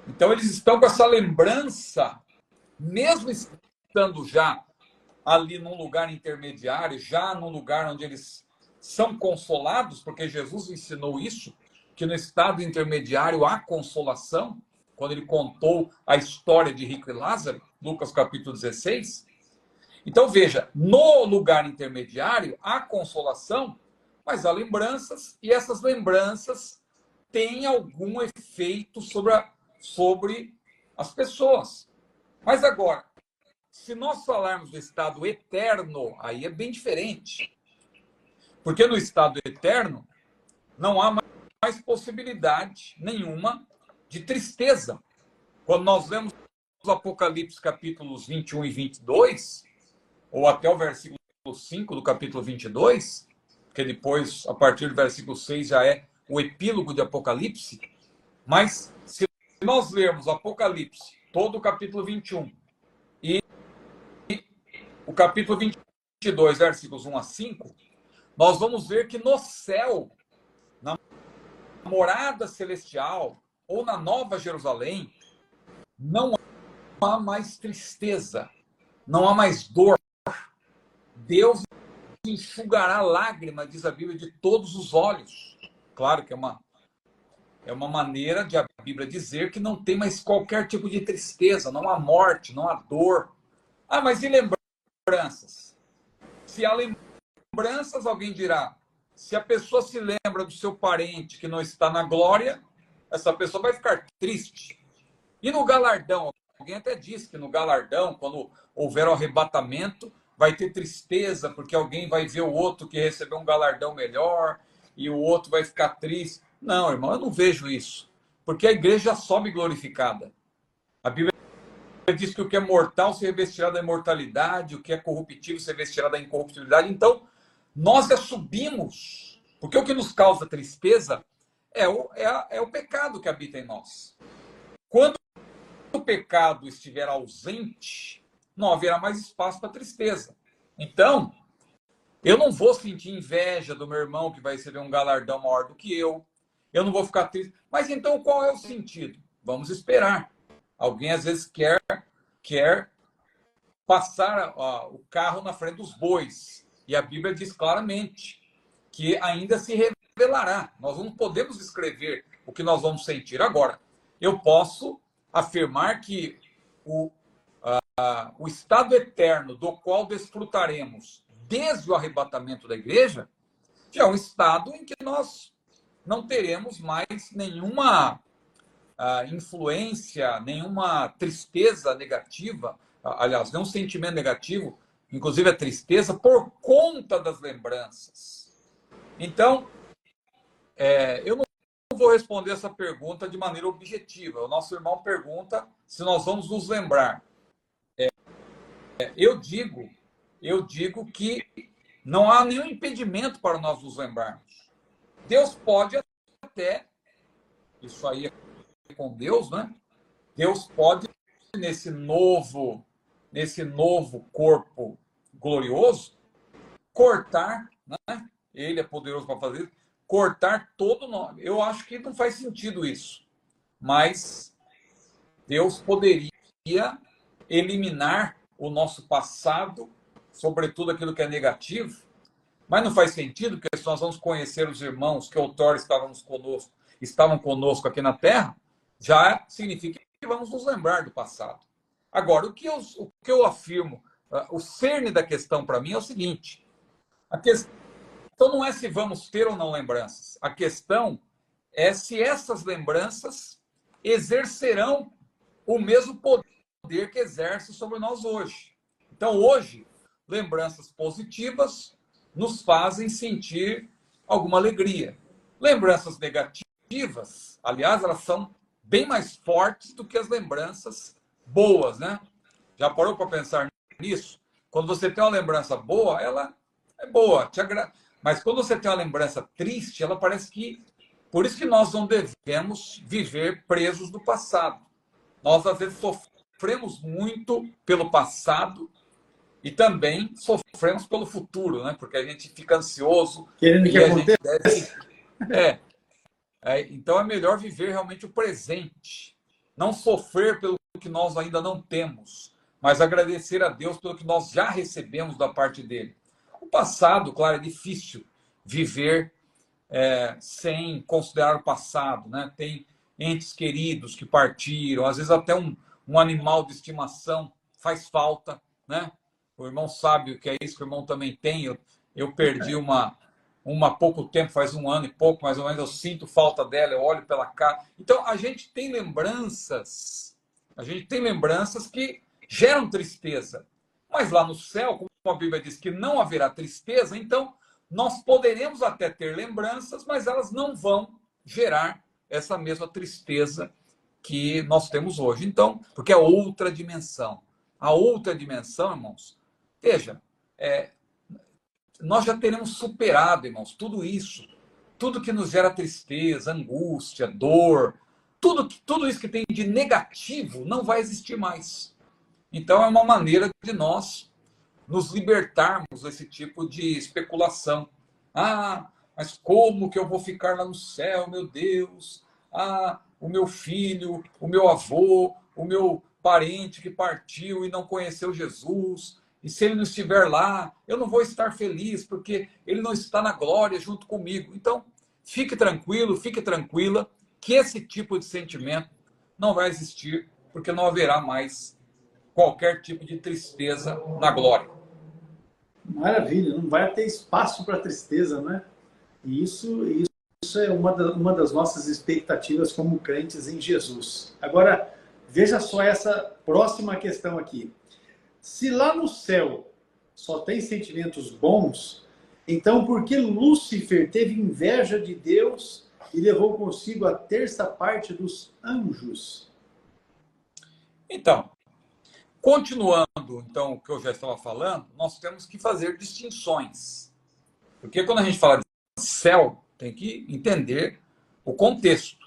[SPEAKER 2] Então eles estão com essa lembrança, mesmo estando já ali num lugar intermediário, já num lugar onde eles são consolados, porque Jesus ensinou isso, que no estado intermediário há consolação, quando ele contou a história de Rico e Lázaro, Lucas capítulo 16. Então, veja, no lugar intermediário há consolação, mas há lembranças, e essas lembranças têm algum efeito sobre as pessoas. Mas agora, se nós falarmos do estado eterno, aí é bem diferente. Porque no estado eterno não há mais possibilidade nenhuma de tristeza. Quando nós lemos o Apocalipse capítulos 21 e 22, ou até o versículo 5 do capítulo 22, que depois, a partir do versículo 6, já é o epílogo de Apocalipse. Mas se nós lermos o Apocalipse, todo o capítulo 21, e o capítulo 22, versículos 1 a 5, nós vamos ver que no céu, na morada celestial, ou na Nova Jerusalém, não há mais tristeza, não há mais dor. Deus enxugará lágrimas, diz a Bíblia, de todos os olhos. Claro que é uma maneira de a Bíblia dizer que não tem mais qualquer tipo de tristeza, não há morte, não há dor. Ah, mas e lembranças? Se há lembranças, alguém dirá, se a pessoa se lembra do seu parente que não está na glória, essa pessoa vai ficar triste. E no galardão? Alguém até disse que no galardão, quando houver o arrebatamento, vai ter tristeza, porque alguém vai ver o outro que recebeu um galardão melhor e o outro vai ficar triste. Não, irmão, eu não vejo isso. Porque a igreja sobe glorificada. A Bíblia diz que o que é mortal se revestirá da imortalidade, o que é corruptível se revestirá da incorruptibilidade. Então, nós já subimos. Porque o que nos causa tristeza é o pecado que habita em nós. Quando o pecado estiver ausente, não haverá mais espaço para tristeza. Então, eu não vou sentir inveja do meu irmão que vai receber um galardão maior do que eu. Eu não vou ficar triste. Mas então, qual é o sentido? Vamos esperar. Alguém, às vezes, quer passar o carro na frente dos bois. E a Bíblia diz claramente que ainda se revelará. Nós não podemos descrever o que nós vamos sentir. Agora, eu posso afirmar que o estado eterno do qual desfrutaremos desde o arrebatamento da igreja já é um estado em que nós não teremos mais nenhuma influência, nenhuma tristeza negativa, aliás, nenhum sentimento negativo, inclusive a tristeza, por conta das lembranças. Então, eu não vou responder essa pergunta de maneira objetiva. O nosso irmão pergunta se nós vamos nos lembrar. Eu digo que não há nenhum impedimento para nós nos lembrarmos. Deus pode até, isso aí é com Deus, né? Deus pode, nesse novo corpo glorioso, cortar, né? Ele é poderoso para fazer isso, cortar todo o nome. Eu acho que não faz sentido isso. Mas Deus poderia eliminar o nosso passado, sobretudo aquilo que é negativo, mas não faz sentido, porque se nós vamos conhecer os irmãos que outrora estavam conosco aqui na Terra, já significa que vamos nos lembrar do passado. Agora, o que eu afirmo, o cerne da questão para mim é o seguinte: a questão não é se vamos ter ou não lembranças, a questão é se essas lembranças exercerão o mesmo poder que exerce sobre nós hoje. Então, hoje, lembranças positivas nos fazem sentir alguma alegria. Lembranças negativas, aliás, elas são bem mais fortes do que as lembranças boas, né? Já parou para pensar nisso? Quando você tem uma lembrança boa, ela é boa, mas quando você tem uma lembrança triste, ela parece que... Por isso que nós não devemos viver presos do passado. Nós, às vezes, sofremos muito pelo passado e também sofremos pelo futuro, né? Porque a gente fica ansioso.
[SPEAKER 1] Querendo que
[SPEAKER 2] aconteça. Então é melhor viver realmente o presente. Não sofrer pelo que nós ainda não temos, mas agradecer a Deus pelo que nós já recebemos da parte dele. O passado, claro, é difícil viver sem considerar o passado, né? Tem entes queridos que partiram, às vezes até um animal de estimação faz falta, né? O irmão sabe o que é isso, que o irmão também tem. Eu perdi uma há pouco tempo, faz 1 ano e pouco, mais ou menos, eu sinto falta dela, eu olho pela cara. Então, a gente tem lembranças que geram tristeza. Mas lá no céu, como a Bíblia diz que não haverá tristeza, então nós poderemos até ter lembranças, mas elas não vão gerar essa mesma tristeza que nós temos hoje. Então, porque é outra dimensão. A outra dimensão, irmãos, veja, nós já teremos superado, irmãos, tudo isso. Tudo que nos gera tristeza, angústia, dor, tudo isso que tem de negativo não vai existir mais. Então, é uma maneira de nós nos libertarmos desse tipo de especulação. Ah, mas como que eu vou ficar lá no céu, meu Deus? Ah, o meu filho, o meu avô, o meu parente que partiu e não conheceu Jesus, e se ele não estiver lá, eu não vou estar feliz, porque ele não está na glória junto comigo. Então, fique tranquilo, fique tranquila, que esse tipo de sentimento não vai existir, porque não haverá mais qualquer tipo de tristeza na glória.
[SPEAKER 1] Maravilha, não vai ter espaço para tristeza, né? E isso é uma das nossas expectativas como crentes em Jesus. Agora, veja só essa próxima questão aqui. Se lá no céu só tem sentimentos bons, então por que Lúcifer teve inveja de Deus e levou consigo a terça parte dos anjos?
[SPEAKER 2] Então, continuando, então, o que eu já estava falando, nós temos que fazer distinções. Porque quando a gente fala de céu, tem que entender o contexto.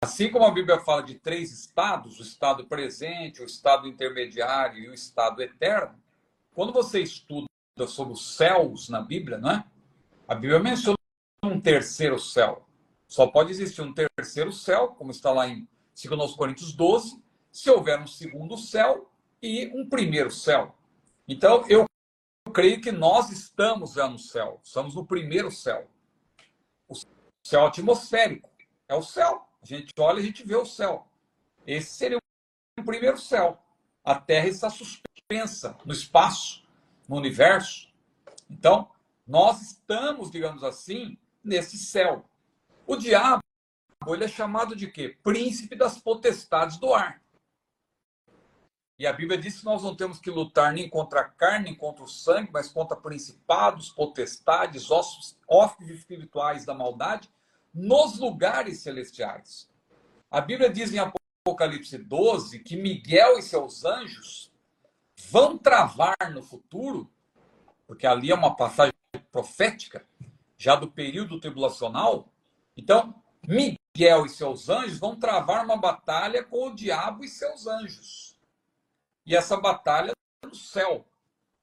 [SPEAKER 2] Assim como a Bíblia fala de 3 estados, o estado presente, o estado intermediário e o estado eterno, quando você estuda sobre os céus na Bíblia, né? A Bíblia menciona um terceiro céu. Só pode existir um terceiro céu, como está lá em 2 Coríntios 12, se houver um segundo céu e um primeiro céu. Então, eu creio que nós estamos já no céu. Estamos no primeiro céu. O céu atmosférico é o céu. A gente olha e a gente vê o céu. Esse seria o primeiro céu. A Terra está suspensa no espaço, no universo. Então, nós estamos, digamos assim, nesse céu. O diabo, ele é chamado de quê? Príncipe das potestades do ar. E a Bíblia diz que nós não temos que lutar nem contra a carne, nem contra o sangue, mas contra principados, potestades, hostes espirituais da maldade, nos lugares celestiais. A Bíblia diz em Apocalipse 12 que Miguel e seus anjos vão travar no futuro, porque ali é uma passagem profética, já do período tribulacional. Então, Miguel e seus anjos vão travar uma batalha com o diabo e seus anjos. E essa batalha é no céu.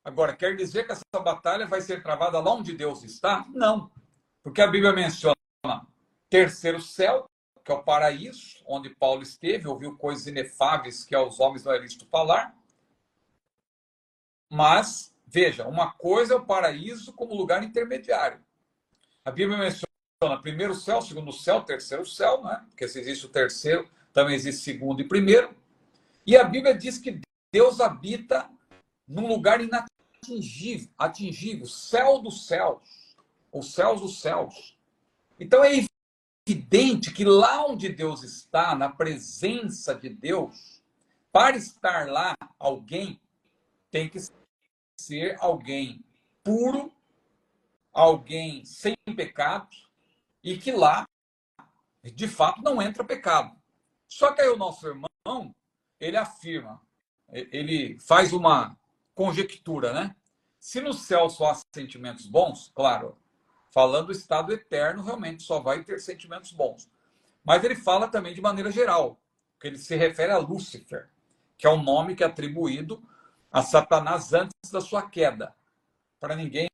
[SPEAKER 2] Agora, quer dizer que essa batalha vai ser travada lá onde Deus está? Não. Porque a Bíblia menciona terceiro céu, que é o paraíso, onde Paulo esteve, ouviu coisas inefáveis que aos homens não é lícito falar. Mas, veja, uma coisa é o paraíso como lugar intermediário. A Bíblia menciona primeiro céu, segundo céu, terceiro céu, né? Porque se existe o terceiro, também existe segundo e primeiro. E a Bíblia diz que Deus habita num lugar inatingível, céu dos céus, os céus dos céus. Então é evidente que lá onde Deus está, na presença de Deus, para estar lá, alguém tem que ser alguém puro, alguém sem pecado, e que lá, de fato, não entra pecado. Só que aí o nosso irmão, ele afirma, ele faz uma conjectura, né? Se no céu só há sentimentos bons, claro, falando do estado eterno, realmente só vai ter sentimentos bons. Mas ele fala também de maneira geral, que ele se refere a Lúcifer, que é o nome que é atribuído a Satanás antes da sua queda. Para ninguém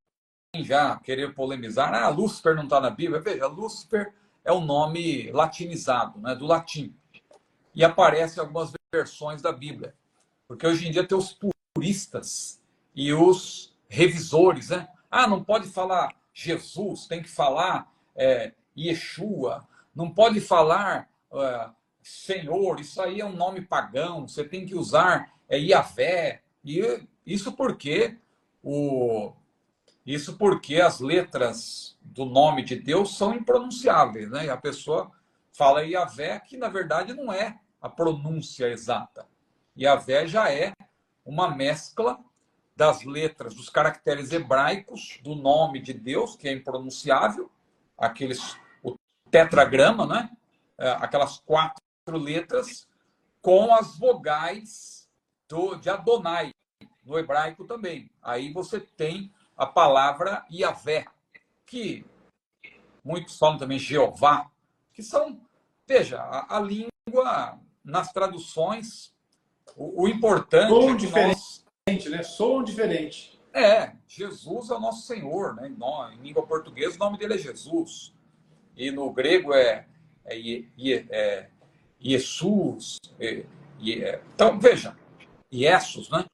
[SPEAKER 2] já querer polemizar, Lúcifer não está na Bíblia. Veja, Lúcifer é um nome latinizado, né, do latim. E aparece em algumas versões da Bíblia. Porque hoje em dia tem os puristas e os revisores, né? Ah, não pode falar Jesus, tem que falar Yeshua, não pode falar Senhor, isso aí é um nome pagão, você tem que usar Yahvé. E isso porque as letras do nome de Deus são impronunciáveis, né? E a pessoa fala Yahvé, que na verdade não é a pronúncia exata. Yahvé já é uma mescla das letras, dos caracteres hebraicos do nome de Deus, que é impronunciável, o tetragrama, né? Aquelas 4 letras, com as vogais de Adonai, no hebraico também. Aí você tem a palavra Yahvé, que muitos falam também Jeová, que são, veja, a língua, nas traduções, o importante
[SPEAKER 1] Som
[SPEAKER 2] é que
[SPEAKER 1] diferente,
[SPEAKER 2] nós...
[SPEAKER 1] né? Som diferente.
[SPEAKER 2] Jesus é o nosso Senhor, né? Em língua portuguesa, o nome dele é Jesus. E no grego é Jesus. Então, veja, Jesus, né?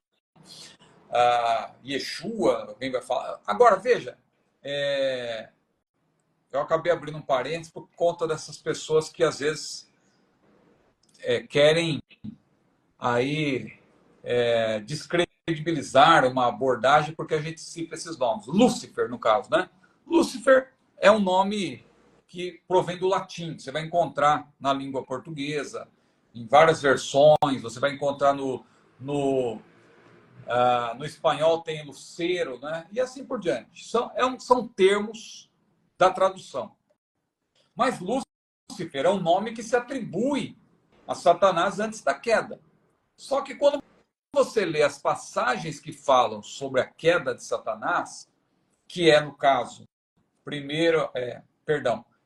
[SPEAKER 2] Yeshua, alguém vai falar. Agora, veja, eu acabei abrindo um parênteses por conta dessas pessoas que às vezes querem aí descredibilizar uma abordagem porque a gente cita esses nomes. Lúcifer, no caso, né? Lúcifer é um nome que provém do latim. Você vai encontrar na língua portuguesa, em várias versões. Você vai encontrar no espanhol tem lucero, né? E assim por diante. São termos da tradução. Mas Lúcifer é um nome que se atribui a Satanás antes da queda. Só que quando você lê as passagens que falam sobre a queda de Satanás, que é, no caso,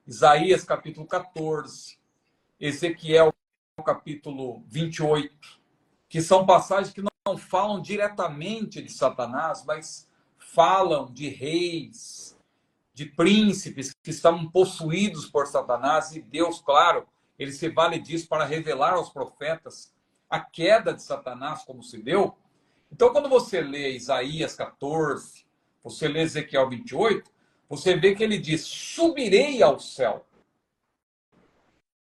[SPEAKER 2] Isaías capítulo 14, Ezequiel capítulo 28, que são passagens que não falam diretamente de Satanás, mas falam de reis, de príncipes que estavam possuídos por Satanás, e Deus, claro, ele se vale disso para revelar aos profetas a queda de Satanás, como se deu. Então, quando você lê Isaías 14, você lê Ezequiel 28, você vê que ele diz, subirei ao céu.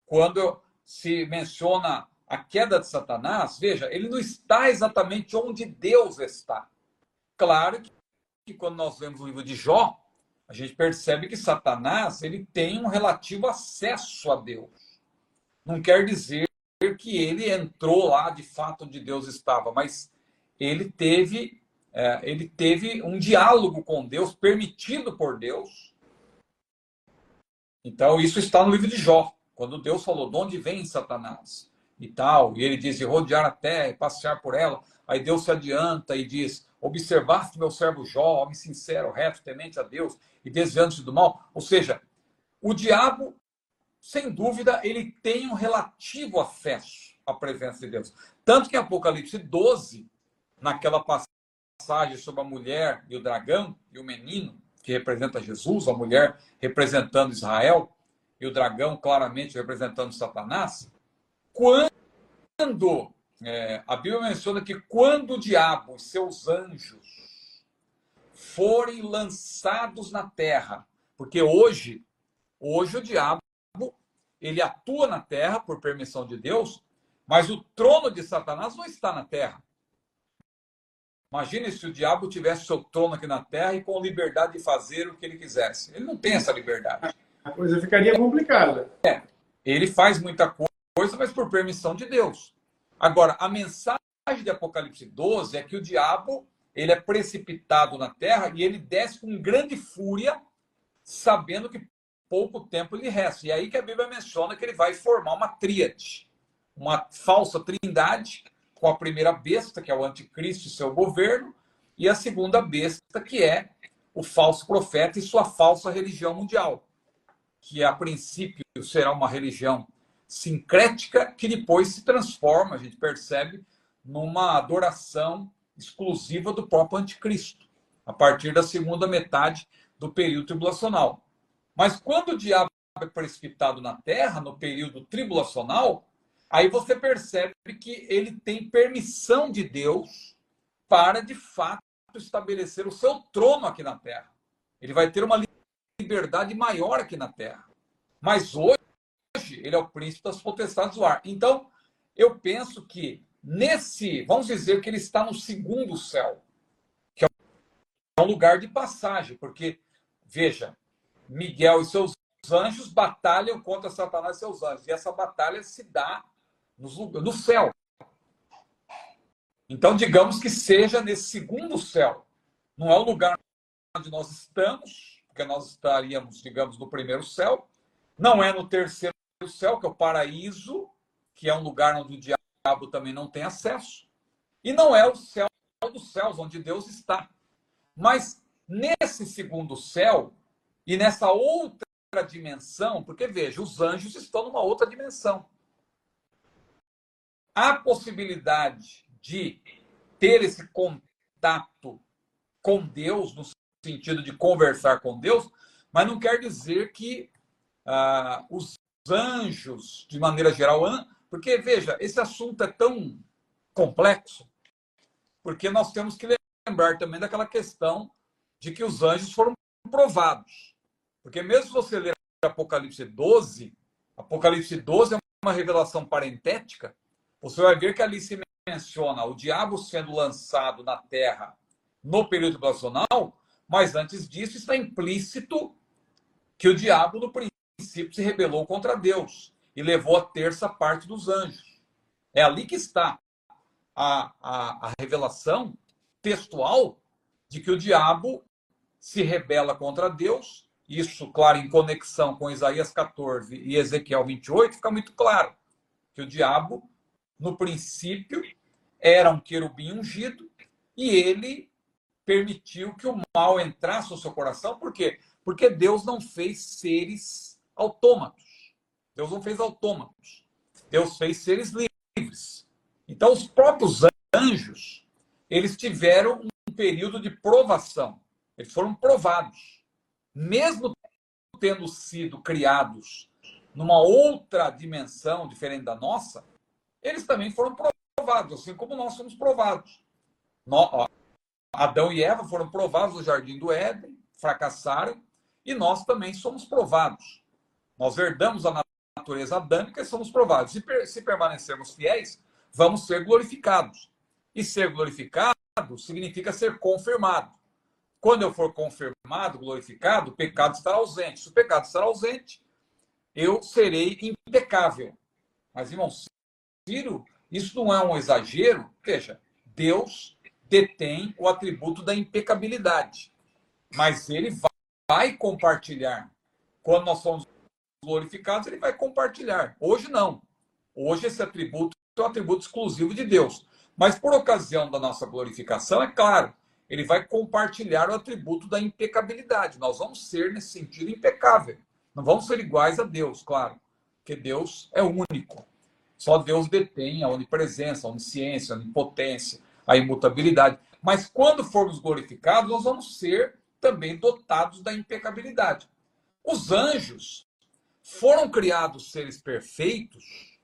[SPEAKER 2] Quando se menciona a queda de Satanás, veja, ele não está exatamente onde Deus está. Claro que quando nós lemos o livro de Jó, a gente percebe que Satanás ele tem um relativo acesso a Deus. Não quer dizer que ele entrou lá de fato onde Deus estava, mas ele teve um diálogo com Deus, permitido por Deus. Então, isso está no livro de Jó, quando Deus falou, de onde vem Satanás? E tal, e ele diz, e rodear a terra, e passear por ela. Aí Deus se adianta e diz, observaste meu servo Jó, homem sincero, reto, temente a Deus, e desviando-se do mal. Ou seja, o diabo, sem dúvida, ele tem um relativo acesso à presença de Deus. Tanto que em Apocalipse 12, naquela passagem sobre a mulher e o dragão e o menino, que representa Jesus, a mulher representando Israel, e o dragão claramente representando Satanás, quando a Bíblia menciona que quando o diabo e seus anjos forem lançados na terra, porque hoje o diabo ele atua na terra por permissão de Deus, mas o trono de Satanás não está na terra. Imagine se o diabo tivesse seu trono aqui na terra e com liberdade de fazer o que ele quisesse. Ele não tem essa liberdade.
[SPEAKER 1] A coisa ficaria complicada.
[SPEAKER 2] Ele faz muita coisa, mas por permissão de Deus. Agora, a mensagem de Apocalipse 12 é que o diabo ele é precipitado na terra e ele desce com grande fúria, sabendo que pouco tempo lhe resta. E aí que a Bíblia menciona que ele vai formar uma tríade, uma falsa trindade, com a primeira besta, que é o anticristo e seu governo, e a segunda besta, que é o falso profeta e sua falsa religião mundial, que a princípio será uma religião sincrética, que depois se transforma, a gente percebe, numa adoração exclusiva do próprio anticristo, a partir da segunda metade do período tribulacional. Mas quando o diabo é precipitado na terra, no período tribulacional, Aí você percebe que ele tem permissão de Deus para, de fato, estabelecer o seu trono aqui na Terra. Ele vai ter uma liberdade maior aqui na Terra. Mas hoje, ele é o príncipe das potestades do ar. Então, eu penso que vamos dizer que ele está no segundo céu, que é um lugar de passagem, porque, veja, Miguel e seus anjos batalham contra Satanás e seus anjos, e essa batalha se dá no céu. Então, digamos que seja nesse segundo céu. Não é o lugar onde nós estamos, porque nós estaríamos, digamos, no primeiro céu. Não é no terceiro céu, que é o paraíso, que é um lugar onde o diabo também não tem acesso. E não é o céu dos céus, onde Deus está. Mas nesse segundo céu, e nessa outra dimensão, porque veja, os anjos estão numa outra dimensão. Há possibilidade de ter esse contato com Deus, no sentido de conversar com Deus, mas não quer dizer que os anjos, de maneira geral, porque, veja, esse assunto é tão complexo, porque nós temos que lembrar também daquela questão de que os anjos foram provados. Porque mesmo se você ler Apocalipse 12 é uma revelação parentética, você vai ver que ali se menciona o diabo sendo lançado na terra no período tribulacional, mas antes disso está implícito que o diabo, no princípio, se rebelou contra Deus e levou a terça parte dos anjos. É ali que está a revelação textual de que o diabo se rebela contra Deus. Isso, claro, em conexão com Isaías 14 e Ezequiel 28, fica muito claro que o diabo, no princípio, era um querubim ungido e ele permitiu que o mal entrasse no seu coração. Por quê? Porque Deus não fez seres autômatos. Deus não fez autômatos. Deus fez seres livres. Então, os próprios anjos, eles tiveram um período de provação. Eles foram provados. Mesmo tendo sido criados numa outra dimensão diferente da nossa, eles também foram provados, assim como nós somos provados. Adão e Eva foram provados no Jardim do Éden, fracassaram, e nós também somos provados. Nós herdamos a natureza adâmica e somos provados. Se permanecermos fiéis, vamos ser glorificados. E ser glorificado significa ser confirmado. Quando eu for confirmado, glorificado, o pecado estará ausente. Se o pecado estará ausente, eu serei impecável. Mas, irmão Ciro, isso não é um exagero? Veja, Deus detém o atributo da impecabilidade. Mas ele vai compartilhar. Quando nós somos glorificados, ele vai compartilhar. Hoje não. Hoje esse atributo é um atributo exclusivo de Deus. Mas por ocasião da nossa glorificação, é claro, ele vai compartilhar o atributo da impecabilidade. Nós vamos ser, nesse sentido, impecável. Não vamos ser iguais a Deus, claro. Porque Deus é único. Só Deus detém a onipresença, a onisciência, a onipotência, a imutabilidade. Mas quando formos glorificados, nós vamos ser também dotados da impecabilidade. Os anjos foram criados seres perfeitos,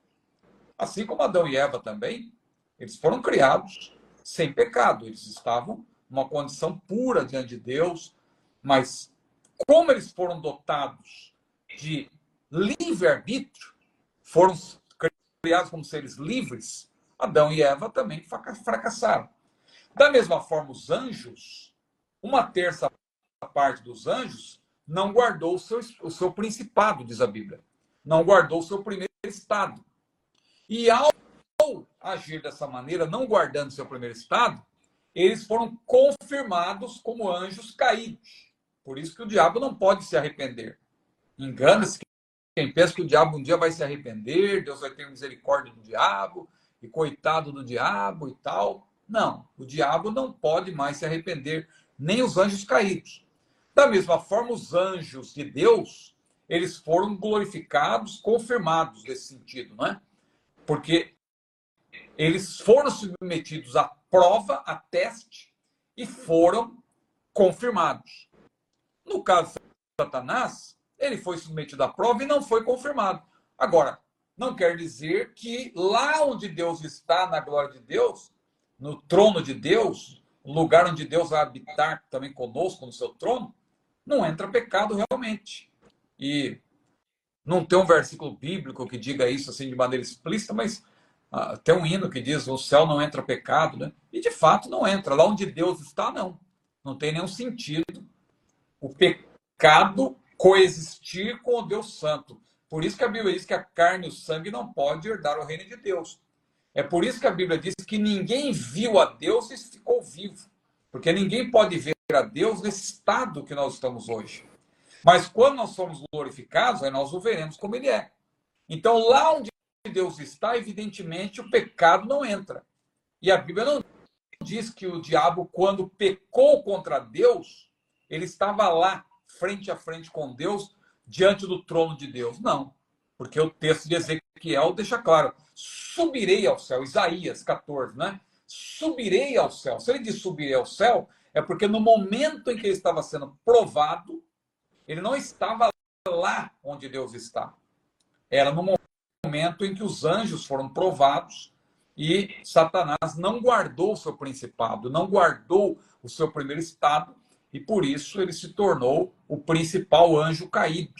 [SPEAKER 2] assim como Adão e Eva também. Eles foram criados sem pecado. Eles estavam numa condição pura diante de Deus. Mas como eles foram dotados de livre-arbítrio, foram criados como seres livres, Adão e Eva também fracassaram. Da mesma forma, os anjos, uma terça parte dos anjos, não guardou o seu principado, diz a Bíblia. Não guardou o seu primeiro estado. E ao agir dessa maneira, não guardando o seu primeiro estado, eles foram confirmados como anjos caídos. Por isso que o diabo não pode se arrepender. Engana-se quem pensa que o diabo um dia vai se arrepender, Deus vai ter misericórdia do diabo, e coitado do diabo e tal. Não, o diabo não pode mais se arrepender, nem os anjos caídos. Da mesma forma, os anjos de Deus, eles foram glorificados, confirmados nesse sentido, não é? Porque eles foram submetidos à prova, a teste, e foram confirmados. No caso de Satanás, ele foi submetido à prova e não foi confirmado. Agora, não quer dizer que lá onde Deus está, na glória de Deus, no trono de Deus, o lugar onde Deus vai habitar também conosco no seu trono, não entra pecado realmente. E não tem um versículo bíblico que diga isso assim de maneira explícita, mas tem um hino que diz: o céu não entra pecado, né? E de fato não entra. Lá onde Deus está, não. Não tem nenhum sentido o pecado coexistir com o Deus Santo. Por isso que a Bíblia diz que a carne e o sangue não podem herdar o reino de Deus. É por isso que a Bíblia diz que ninguém viu a Deus e ficou vivo. Porque ninguém pode ver a Deus nesse estado que nós estamos hoje. Mas quando nós somos glorificados, aí nós o veremos como ele é. Então, lá onde Deus está, evidentemente, o pecado não entra. E a Bíblia não diz que o diabo, quando pecou contra Deus, ele estava lá, frente a frente com Deus, diante do trono de Deus. Não. Porque o texto de Ezequiel deixa claro: subirei ao céu. Isaías 14, né? Subirei ao céu. Se ele diz subirei ao céu, é porque no momento em que ele estava sendo provado, ele não estava lá onde Deus está. Era no momento em que os anjos foram provados e Satanás não guardou o seu principado, não guardou o seu primeiro estado, e por isso ele se tornou o principal anjo caído,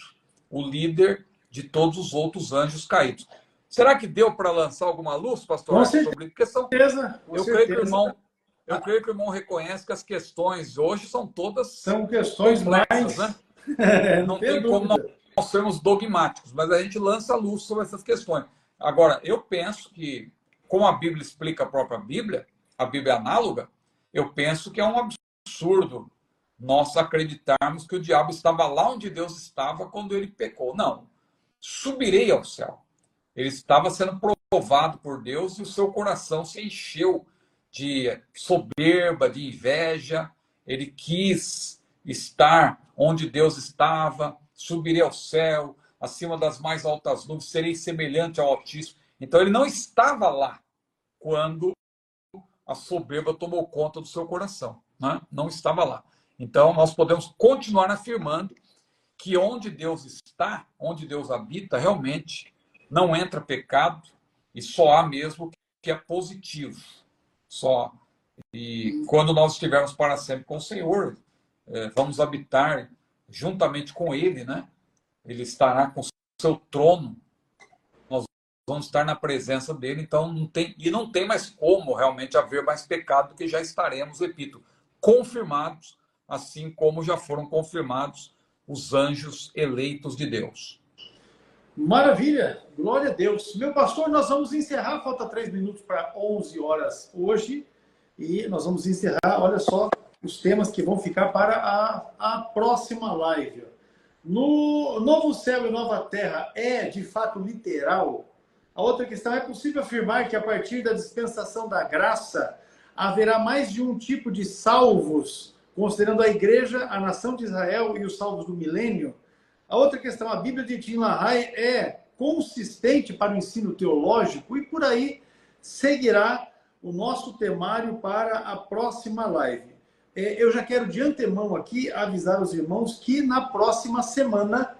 [SPEAKER 2] o líder de todos os outros anjos caídos. Será que deu para lançar alguma luz, pastor, sobre questão? Eu creio que o irmão reconhece que as questões hoje são todas
[SPEAKER 1] são questões complexas,
[SPEAKER 2] né? Não tem como nós sermos dogmáticos, mas a gente lança luz sobre essas questões. Agora, eu penso que, como a Bíblia explica a própria Bíblia, a Bíblia é análoga, eu penso que é um absurdo nós acreditarmos que o diabo estava lá onde Deus estava quando ele pecou. Não. Subirei ao céu. Ele estava sendo provado por Deus e o seu coração se encheu de soberba, de inveja. Ele quis estar onde Deus estava, subirei ao céu, acima das mais altas nuvens, serei semelhante ao Altíssimo. Então ele não estava lá quando a soberba tomou conta do seu coração, né? Não estava lá. Então nós podemos continuar afirmando que onde Deus está, onde Deus habita, realmente não entra pecado e só há mesmo que é positivo. Só. E quando nós estivermos para sempre com o Senhor, vamos habitar juntamente com Ele, né? Ele estará com o seu trono. Nós vamos estar na presença dele. Então não tem mais como realmente haver mais pecado, porque já estaremos, repito, confirmados, assim como já foram confirmados os anjos eleitos de Deus.
[SPEAKER 1] Maravilha, glória a Deus. Meu pastor, nós vamos encerrar, falta 3 minutos para 11 horas hoje, e nós vamos encerrar, olha só, os temas que vão ficar para a próxima live. No Novo Céu e Nova Terra é, de fato, literal? A outra questão: é possível afirmar que a partir da dispensação da graça haverá mais de um tipo de salvos, considerando a igreja, a nação de Israel e os salvos do milênio? A outra questão: a Bíblia de Tim LaHaye é consistente para o ensino teológico? E por aí seguirá o nosso temário para a próxima live. Eu já quero de antemão aqui avisar os irmãos que na próxima semana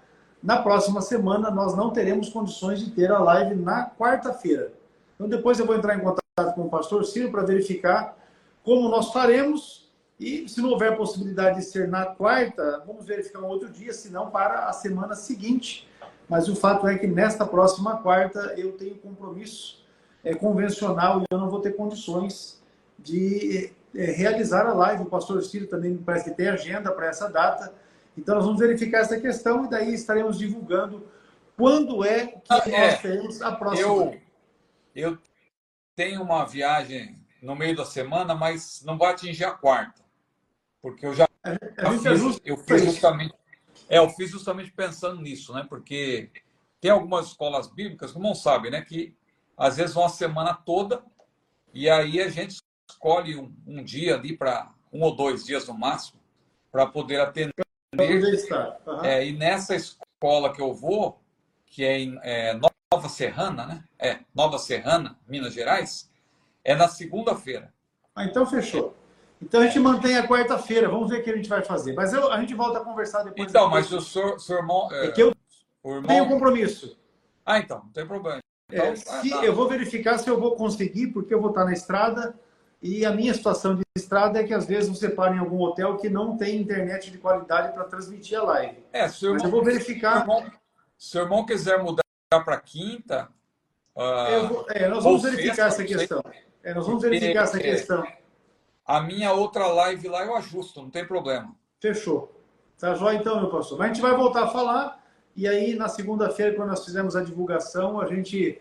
[SPEAKER 1] nós não teremos condições de ter a live na quarta-feira. Então depois eu vou entrar em contato com o pastor Ciro para verificar como nós faremos. E se não houver possibilidade de ser na quarta, vamos verificar um outro dia, se não para a semana seguinte. Mas o fato é que nesta próxima quarta eu tenho compromisso convencional e eu não vou ter condições de realizar a live. O pastor Ciro também me parece que tem agenda para essa data. Então nós vamos verificar essa questão e daí estaremos divulgando quando é que nós teremos a próxima.
[SPEAKER 2] Eu tenho uma viagem no meio da semana, mas não vai atingir a quarta. Porque eu já fiz justamente pensando nisso, né? Porque tem algumas escolas bíblicas que não sabem, né? Que às vezes vão a semana toda e aí a gente escolhe um dia ali para 1 ou 2 dias no máximo para poder atender.
[SPEAKER 1] Uhum.
[SPEAKER 2] E nessa escola que eu vou, que é em Nova Serrana, né? Nova Serrana, Minas Gerais, é na segunda-feira.
[SPEAKER 1] Então fechou. Então a gente mantém a quarta-feira, vamos ver o que a gente vai fazer. Mas a gente volta a conversar depois.
[SPEAKER 2] Então, mas o seu irmão...
[SPEAKER 1] é que eu tenho compromisso.
[SPEAKER 2] Ah, então, não tem problema. Então,
[SPEAKER 1] Eu vou verificar se eu vou conseguir, porque eu vou estar na estrada, e a minha situação de estrada é que às vezes você para em algum hotel que não tem internet de qualidade para transmitir a live. Mas eu vou verificar.
[SPEAKER 2] Se o irmão quiser mudar para quinta,
[SPEAKER 1] nós vamos verificar essa questão. Nós vamos verificar essa questão.
[SPEAKER 2] A minha outra live lá eu ajusto, não tem problema.
[SPEAKER 1] Fechou. Tá jóia então, meu pastor. Mas a gente vai voltar a falar, e aí na segunda-feira, quando nós fizermos a divulgação, a gente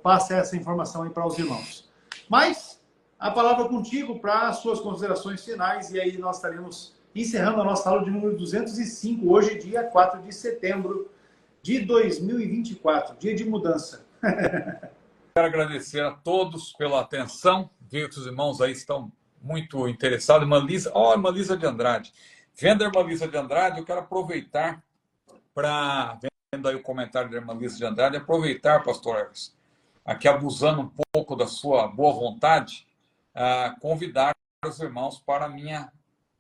[SPEAKER 1] passa essa informação aí para os irmãos. Mas a palavra contigo para as suas considerações finais, e aí nós estaremos encerrando a nossa aula de número 205, hoje, dia 4 de setembro de 2024, dia de mudança.
[SPEAKER 2] Quero agradecer a todos pela atenção. Vejo que os irmãos aí estão muito interessados. Irmã Lisa de Andrade. Vendo a irmã Lisa de Andrade, eu quero aproveitar para, vendo aí o comentário da irmã Lisa de Andrade, aproveitar, pastor Everson, aqui abusando um pouco da sua boa vontade, convidar os irmãos para a minha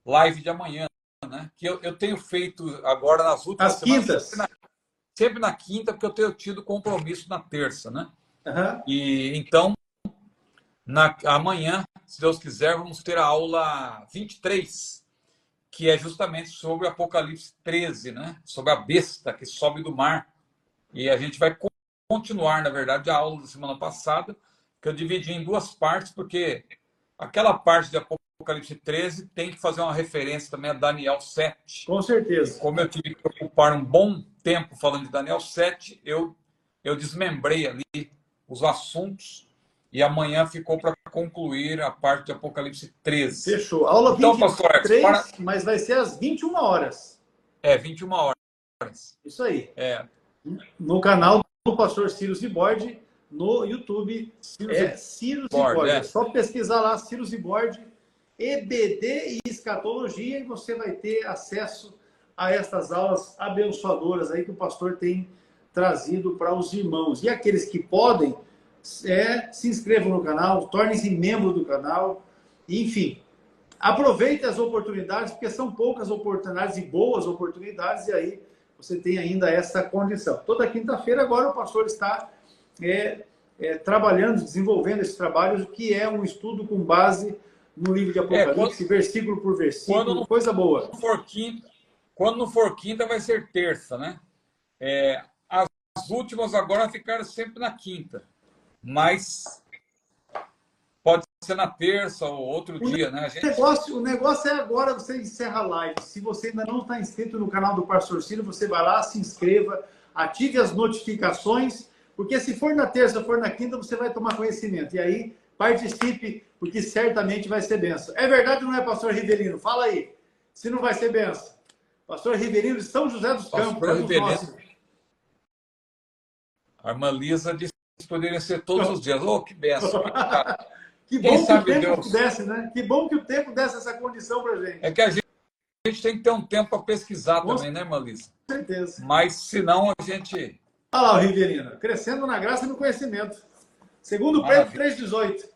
[SPEAKER 2] live de amanhã, né? Que eu tenho feito agora nas últimas
[SPEAKER 1] semanas.
[SPEAKER 2] Sempre na quinta, porque eu tenho tido compromisso na terça, né?
[SPEAKER 1] Uhum.
[SPEAKER 2] E então, amanhã, se Deus quiser, vamos ter a aula 23, que é justamente sobre Apocalipse 13, né? Sobre a besta que sobe do mar. E a gente vai continuar, na verdade, a aula da semana passada, que eu dividi em duas partes, porque aquela parte de Apocalipse 13 tem que fazer uma referência também a Daniel 7.
[SPEAKER 1] Com certeza.
[SPEAKER 2] E como eu tive que ocupar um bom tempo falando de Daniel 7, eu desmembrei ali os assuntos, e amanhã ficou para concluir a parte de Apocalipse 13.
[SPEAKER 1] Fechou. Aula
[SPEAKER 2] então,
[SPEAKER 1] 23, pastor, mas vai ser às 21 horas.
[SPEAKER 2] 21 horas.
[SPEAKER 1] Isso aí. No canal do pastor Ciro Zibord, no YouTube, Ciro Zibord. É só pesquisar lá, Ciro Zibord, EBD e Escatologia, e você vai ter acesso a estas aulas abençoadoras aí que o pastor tem trazido para os irmãos. E aqueles que podem, se inscrevam no canal, tornem-se membro do canal, enfim, aproveite as oportunidades, porque são poucas oportunidades e boas oportunidades, e aí você tem ainda essa condição. Toda quinta-feira agora o pastor está trabalhando, desenvolvendo esse trabalho, que é um estudo com base no livro de Apocalipse, versículo por versículo, coisa boa.
[SPEAKER 2] Quando não for quinta, vai ser terça, né? As últimas agora ficaram sempre na quinta, mas pode ser na terça ou outro dia, né?
[SPEAKER 1] O negócio é agora você encerra a live. Se você ainda não está inscrito no canal do Pastor Ciro, você vai lá, se inscreva, ative as notificações, porque se for na terça ou for na quinta, você vai tomar conhecimento. E aí, participe, porque certamente vai ser benção. É verdade ou não é, pastor Rivelino? Fala aí, se não vai ser benção. Pastor Rivelino de São José dos Campos.
[SPEAKER 2] Pastor Rivelino. A irmã Lisa disse que poderia ser todos os dias. Oh, que benção.
[SPEAKER 1] Que bom que o tempo desse, né? Que bom que o tempo desse essa condição pra gente.
[SPEAKER 2] É que a gente tem que ter um tempo para pesquisar também, né, irmã Lisa?
[SPEAKER 1] Com certeza.
[SPEAKER 2] Mas, senão, a gente...
[SPEAKER 1] Olha lá o Rivelino, crescendo na graça e no conhecimento. Segundo Pedro 3,18.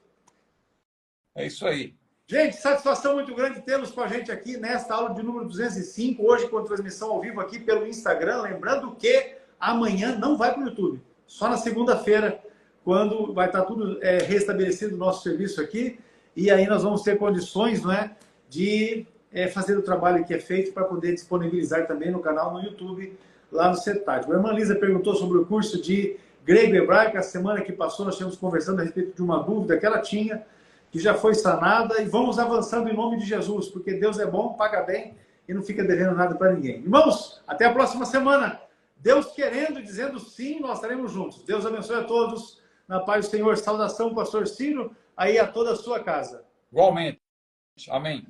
[SPEAKER 2] É isso aí.
[SPEAKER 1] Gente, satisfação muito grande tê-los com a gente aqui nesta aula de número 205, hoje com transmissão ao vivo aqui pelo Instagram. Lembrando que amanhã não vai para o YouTube, só na segunda-feira, quando vai estar tudo restabelecido o nosso serviço aqui, e aí nós vamos ter condições, não é, de fazer o trabalho que é feito para poder disponibilizar também no canal no YouTube, lá no CETAD. A irmã Lisa perguntou sobre o curso de grego e hebraico. A semana que passou nós estivemos conversando a respeito de uma dúvida que ela tinha, que já foi sanada, e vamos avançando em nome de Jesus, porque Deus é bom, paga bem e não fica devendo nada para ninguém. Irmãos, até a próxima semana. Deus querendo, dizendo sim, nós estaremos juntos. Deus abençoe a todos. Na paz do Senhor, saudação, pastor Ciro, aí a toda a sua casa.
[SPEAKER 2] Igualmente. Amém.